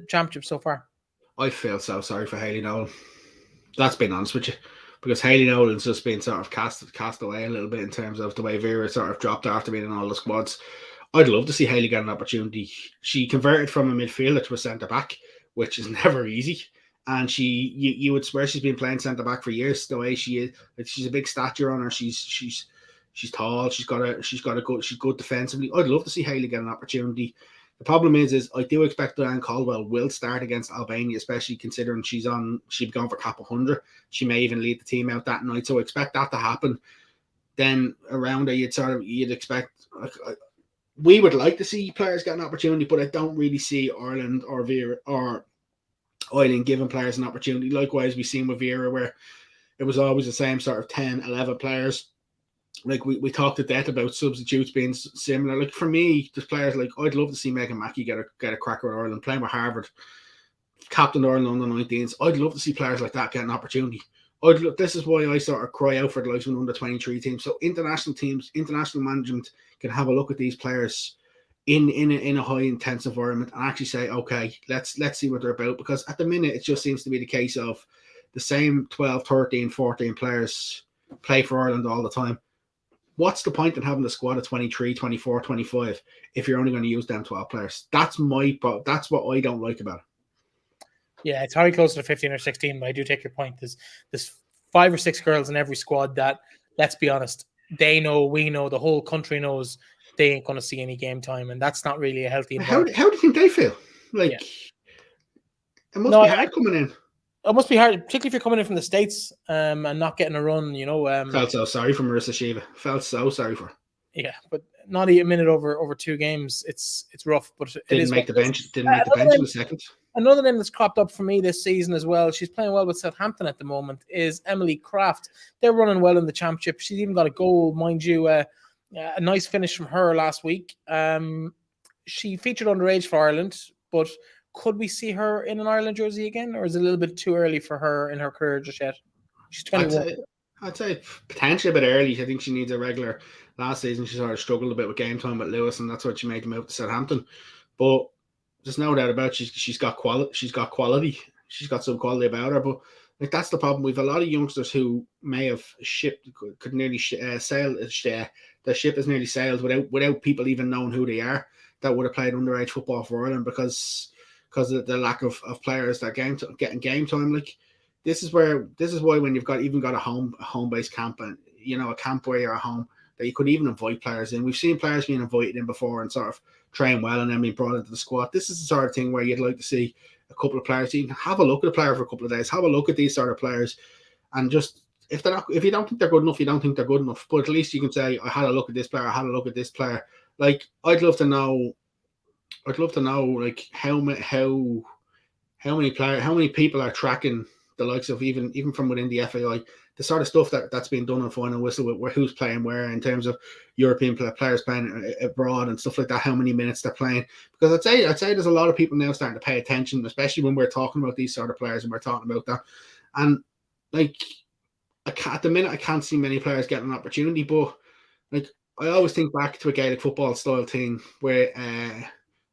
championship so far. I feel so sorry for Hayley Nolan. That's being honest with you, because Hayley Nolan's just been sort of cast away a little bit in terms of the way Vera sort of dropped after being in all the squads. I'd love to see Hayley get an opportunity. She converted from a midfielder to a centre back, which is never easy. And you would swear she's been playing centre back for years. The way she is, like, she's a big stature on her. She's tall. She's good defensively. I'd love to see Hayley get an opportunity. The problem is I do expect Diane Caldwell will start against Albania, especially considering she'd gone for cap 100. She may even lead the team out that night, so I expect that to happen. Then around her, you'd expect. We would like to see players get an opportunity, but I don't really see Ireland or Vera or Eileen giving players an opportunity. Likewise, we've seen with Vera where it was always the same sort of 10, 11 players. Like we talked to death about substitutes being similar. Like, for me, there's players like, I'd love to see Megan Mackey get a cracker at Ireland, playing with Harvard, captain Ireland under 19s. I'd love to see players like that get an opportunity. This is why I sort of cry out for the likes of an under 23 team. So international teams, international management can have a look at these players in a high intense environment and actually say, okay, let's see what they're about. Because at the minute, it just seems to be the case of the same 12, 13, 14 players play for Ireland all the time. What's the point in having a squad of 23, 24, 25 if you're only going to use them 12 players? That's what I don't like about it. Yeah, it's probably closer to 15 or 16, but I do take your point. There's 5 or 6 girls in every squad that, let's be honest, they know, we know, the whole country knows they ain't going to see any game time, and that's not really a healthy environment. How do you think they feel? Like, It must be hard coming in. It must be hard, particularly if you're coming in from the States and not getting a run, Felt so sorry for Marissa Shiva. Felt so sorry for her. Yeah, but not a minute over 2 games. It's rough, but didn't make the bench in the second. Another name that's cropped up for me this season as well, she's playing well with Southampton at the moment, is Emily Kraft. They're running well in the championship. She's even got a goal, mind you, a nice finish from her last week. She featured underage for Ireland, but could we see her in an Ireland jersey again, or is it a little bit too early for her in her career just yet? She's 21. I'd say potentially a bit early. I think she needs a regular. Last season, she sort of struggled a bit with game time with Lewis, and that's what she made the move to Southampton. But there's no doubt about it, she's got quality. She's got quality. She's got some quality about her. But like, that's the problem. We've a lot of youngsters who may have could nearly sail. Their ship has nearly sailed without people even knowing who they are. That would have played underage football for Ireland because of the lack of players that getting game time. Like, this is why when you've got a home based camp, and a camp where you're at home, that you could even invite players in. We've seen players being invited in before and sort of train well and then being brought into the squad. This is the sort of thing where you'd like to see a couple of players. You can have a look at a player for a couple of days, have a look at these sort of players, and just if you don't think they're good enough, you don't think they're good enough. But at least you can say, I had a look at this player, I had a look at this player. Like, I'd love to know like how many people are tracking the likes of even from within the FAI, the sort of stuff that's being done on final whistle with who's playing where in terms of European players playing abroad and stuff like that, how many minutes they're playing. Because I'd say there's a lot of people now starting to pay attention, especially when we're talking about these sort of players and we're talking about that. And like at the minute, I can't see many players getting an opportunity, but like I always think back to a Gaelic football style thing where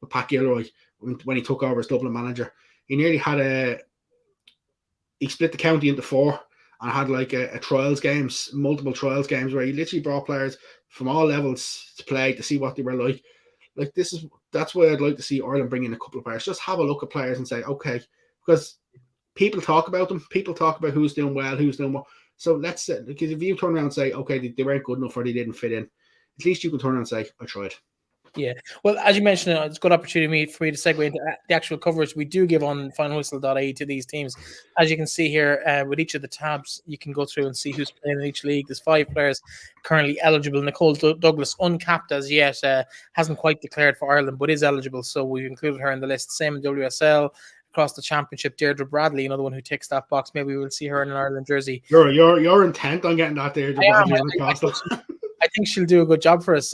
with Pat Gilroy when he took over as Dublin manager, he nearly had he split the county into 4 and had like a trials games, multiple trials games where he literally brought players from all levels to play to see what they were like. Like that's why I'd like to see Ireland bring in a couple of players. Just have a look at players and say, okay, because people talk about them, people talk about who's doing well, who's doing what. So let's say, because if you turn around and say, okay, they weren't good enough or they didn't fit in, at least you can turn around and say, I tried. Yeah, well, as you mentioned, it's a good opportunity for me to segue into the actual coverage we do give on finalwhistle.ie to these teams. As you can see here, with each of the tabs, you can go through and see who's playing in each league. There's 5 players currently eligible. Nicole Douglas, uncapped as yet, hasn't quite declared for Ireland, but is eligible, so we've included her in the list. Same in WSL. Across the championship, Deirdre Bradley, another one who ticks that box. Maybe we'll see her in an Ireland jersey. You're intent on getting that Deirdre Bradley. I think she'll do a good job for us.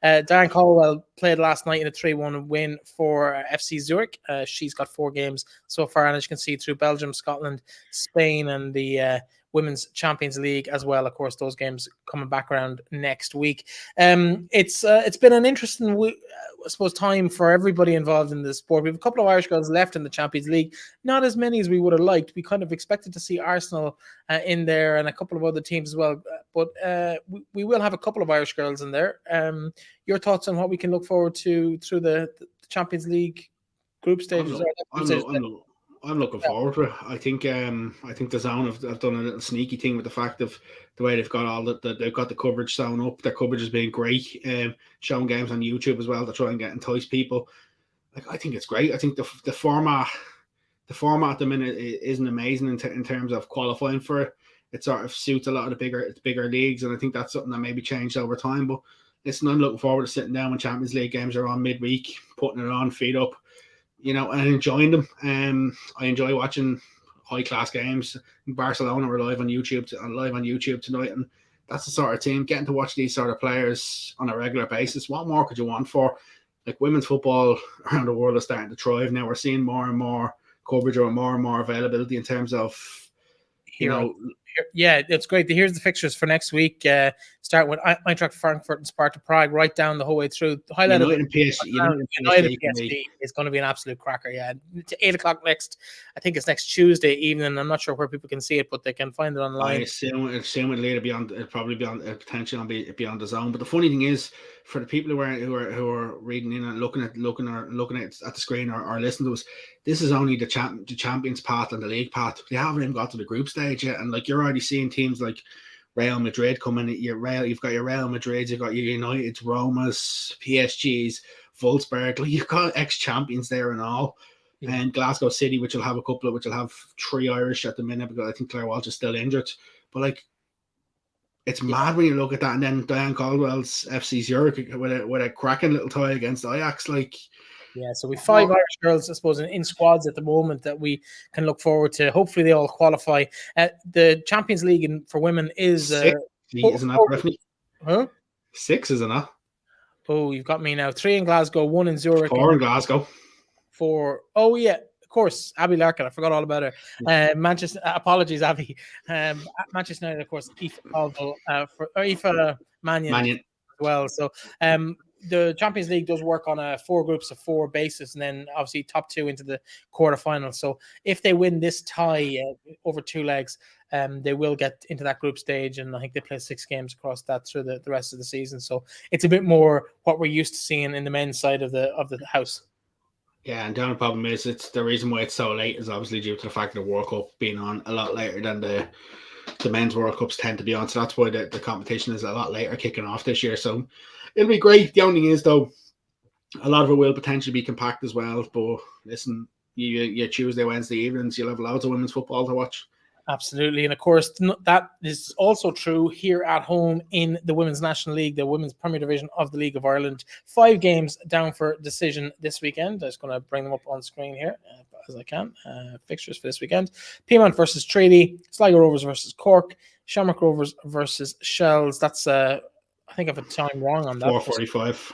Diane Caldwell played last night in a 3-1 win for FC Zurich. She's got 4 games so far, and as you can see, through Belgium, Scotland, Spain, and the Women's Champions League as well. Of course, those games coming back around next week. It's been an interesting week, I suppose, time for everybody involved in the sport. We have a couple of Irish girls left in the Champions League, not as many as we would have liked. We kind of expected to see Arsenal in there and a couple of other teams as well, but we will have a couple of Irish girls in there. Your thoughts on what we can look forward to through the Champions League group stages? I'm looking forward to it. I think the Zone have done a little sneaky thing with the fact of the way they've got they've got the coverage Zone up. Their coverage has been great. Showing games on YouTube as well to try and entice people. Like, I think it's great. I think the format at the minute isn't amazing in terms of qualifying for it. It sort of suits a lot of the bigger leagues, and I think that's something that maybe changed over time. But listen, I'm looking forward to sitting down when Champions League games are on midweek, putting it on, feet up, and enjoying them. I enjoy watching high class games. In Barcelona, we're live on YouTube tonight, and that's the sort of team getting to watch these sort of players on a regular basis. What more could you want for? Like, women's football around the world is starting to thrive now. We're seeing more and more coverage or more and more availability in terms of, Yeah, it's great. Here's the fixtures for next week. Start with Eintracht Frankfurt and Sparta Prague, right down the whole way through. The highlight United of PSG is going to be an absolute cracker. Yeah, to 8:00 next. I think it's next Tuesday evening. I'm not sure where people can see it, but they can find it online. I assume it'll probably be on potentially be on the Zone. But the funny thing is, for the people who are reading in and looking at the screen or listening to us, this is only the Champions path and the league path. They haven't even got to the group stage yet, and like, you're already seeing teams like Real Madrid coming. You've got your Real Madrid, you've got your Uniteds, Romas, PSGs, Wolfsburg. Like, you've got ex-champions there and all. Yeah. And Glasgow City, which will have 3 Irish at the minute, because I think Claire Walsh is still injured. But like, it's mad when you look at that. And then Diane Caldwell's FC Zurich with a cracking little tie against Ajax. Like, yeah, so we have 5 Irish girls, I suppose, in squads at the moment that we can look forward to. Hopefully, they all qualify. The Champions League for women is 6, isn't that definitely? Huh? 6, isn't it? Oh, you've got me now. 3 in Glasgow, 1 in Zurich, 4 in Glasgow. 4. Oh yeah, of course, Abby Larkin. I forgot all about her. Manchester. Apologies, Abby. Manchester United, of course. Aoife Caldwell, Aoife Mannion as well. So the Champions League does work on a 4 groups of 4 basis, and then obviously top 2 into the quarterfinals. So if they win this tie over 2 legs, they will get into that group stage, and I think they play 6 games across that through the rest of the season. So it's a bit more what we're used to seeing in the men's side of the house. Yeah, and the only problem is, it's the reason why it's so late is obviously due to the fact of the World Cup being on a lot later than the men's World Cups tend to be on. So that's why the competition is a lot later kicking off this year. So it'll be great. The only thing is, though, a lot of it will potentially be compact as well. But listen, you Tuesday, Wednesday evenings, you'll have loads of women's football to watch. Absolutely. And of course, that is also true here at home in the Women's National League, the Women's Premier Division of the League of Ireland. 5 games down for decision this weekend. I'm just going to bring them up on screen here as I can. Fixtures for this weekend: Peamount versus Treaty, Sligo Rovers versus Cork, Shamrock Rovers versus Shells. That's I think I've a time wrong on that. 4:45.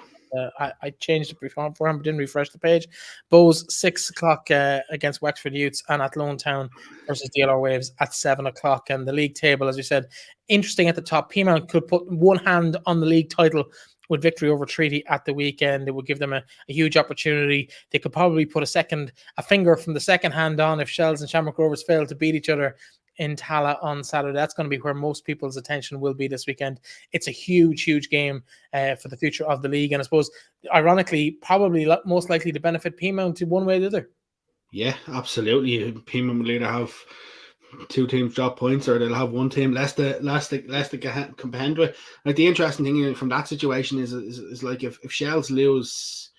I changed it beforehand, but didn't refresh the page. Bows 6 o'clock against Wexford Youths, and at Lone Town versus DLR Waves at 7 o'clock. And the league table, as you said, interesting at the top. Peamount could put one hand on the league title with victory over Treaty at the weekend. It would give them a huge opportunity. They could probably put a finger from the second hand on if Shells and Shamrock Rovers fail to beat each other in Tallaght on Saturday. That's going to be where most people's attention will be this weekend. It's a huge game for the future of the league, and I suppose, ironically, probably most likely to benefit Peamount in one way or the other. Yeah, absolutely. Peamount will either have two teams drop points, or they'll have one team less to contend with. Like, the interesting thing from that situation is like if Shells lose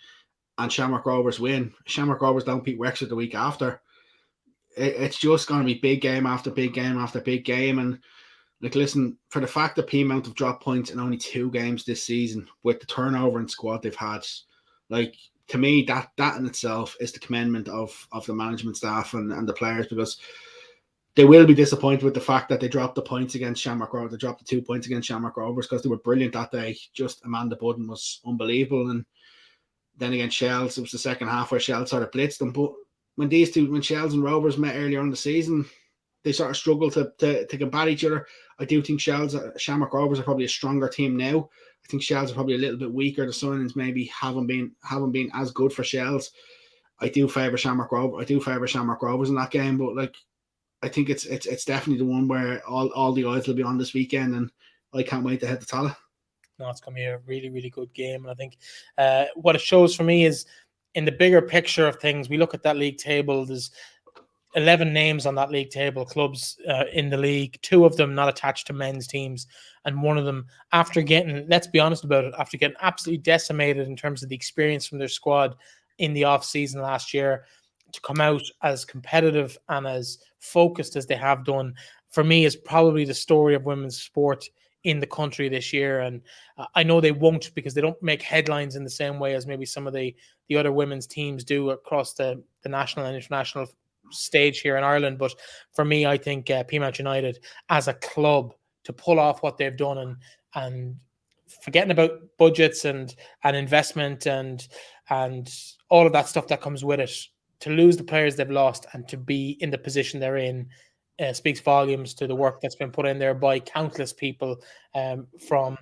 and Shamrock Rovers win, Shamrock Rovers don't beat Wexford the week after, it's just going to be big game after big game after big game. And like, listen, for the fact that Peamount have dropped points in only 2 games this season with the turnover in squad they've had, like, to me, that in itself is the commendment of the management staff and the players, because they will be disappointed with the fact that they dropped the points against Shamrock Rovers. They dropped the 2 points against Shamrock Rovers because they were brilliant that day. Just Amanda Budden was unbelievable. And then against Shells, it was the second half where Shells sort of blitzed them. But when Shells and Rovers met earlier in the season, they sort of struggled to combat each other. I do think Shamrock Rovers are probably a stronger team now. I think Shells are probably a little bit weaker. The signings maybe haven't been as good for Shells. I do favour Shamrock Rovers in that game, but like, I think it's definitely the one where all the eyes will be on this weekend, and I can't wait to head to Tallaght. No, it's going to be a really good game. And I think what it shows for me is, in the bigger picture of things, we look at that league table, there's 11 names on that league table, clubs in the league, 2 of them not attached to men's teams, and one of them, after getting, let's be honest about it, after getting absolutely decimated in terms of the experience from their squad in the off-season last year, to come out as competitive and as focused as they have done, for me, is probably the story of women's sport in the country this year. And I know they won't, because they don't make headlines in the same way as maybe some of the other women's teams do across the national and international stage here in Ireland. But for me, I think Peamount United as a club, to pull off what they've done, and forgetting about budgets and investment and all of that stuff that comes with it, to lose the players they've lost and to be in the position they're in, speaks volumes to the work that's been put in there by countless people, from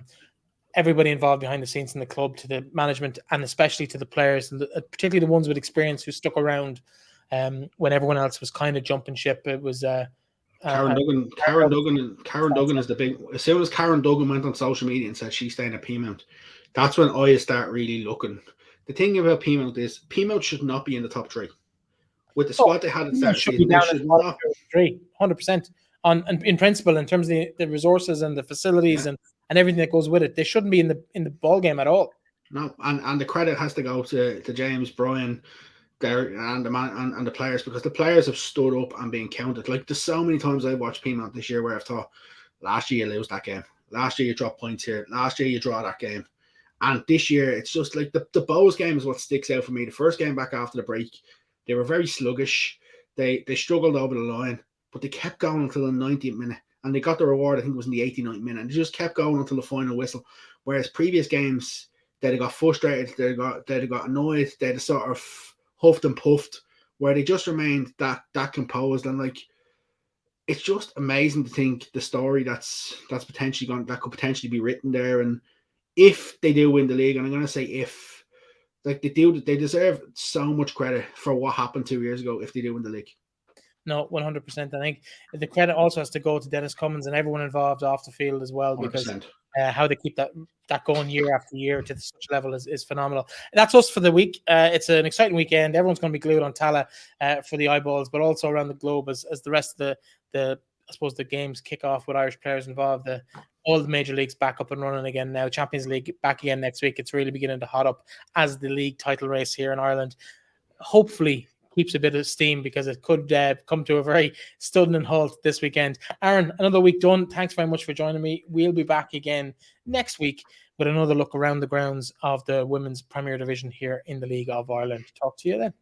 everybody involved behind the scenes in the club to the management, and especially to the players, and particularly the ones with experience who stuck around when everyone else was kind of jumping ship. It was Karen Duggan is the big. As soon as Karen Duggan went on social media and said she's staying at Peamount, that's when I start really looking. The thing about Peamount is Peamount should not be in the top 3. With the squad they had at the start of the season, 100% in principle, in terms of the resources and the facilities and everything that goes with it. They shouldn't be in the ball game at all. No, and the credit has to go to James, Brian, Derek, and the man and the players, because the players have stood up and been counted. Like, there's so many times I've watched Peamount this year where I've thought, last year you lose that game, last year you drop points here, last year you draw that game, and this year it's just like the Bows game is what sticks out for me. The first game back after the break, they were very sluggish. They struggled over the line, but they kept going until the 90th minute, and they got the reward. I think it was in the 89th minute, and they just kept going until the final whistle. Whereas previous games, they got frustrated, they got annoyed, they sort of huffed and puffed, where they just remained that composed. And like, it's just amazing to think the story that's potentially that could potentially be written there. And if they do win the league, and I'm going to say if, like, they deserve so much credit for what happened 2 years ago if they do win the league. No, 100%. I think the credit also has to go to Dennis Cummins and everyone involved off the field as well, because how they keep that going year after year to such a level is phenomenal. That's us for the week. It's an exciting weekend. Everyone's going to be glued on Tallaght for the eyeballs, but also around the globe as the rest of the I suppose the games kick off with Irish players involved. All the major leagues back up and running again now. Champions League back again next week. It's really beginning to hot up as the league title race here in Ireland hopefully keeps a bit of steam, because it could come to a very sudden halt this weekend. Aaron, another week done. Thanks very much for joining me. We'll be back again next week with another look around the grounds of the Women's Premier Division here in the League of Ireland. Talk to you then.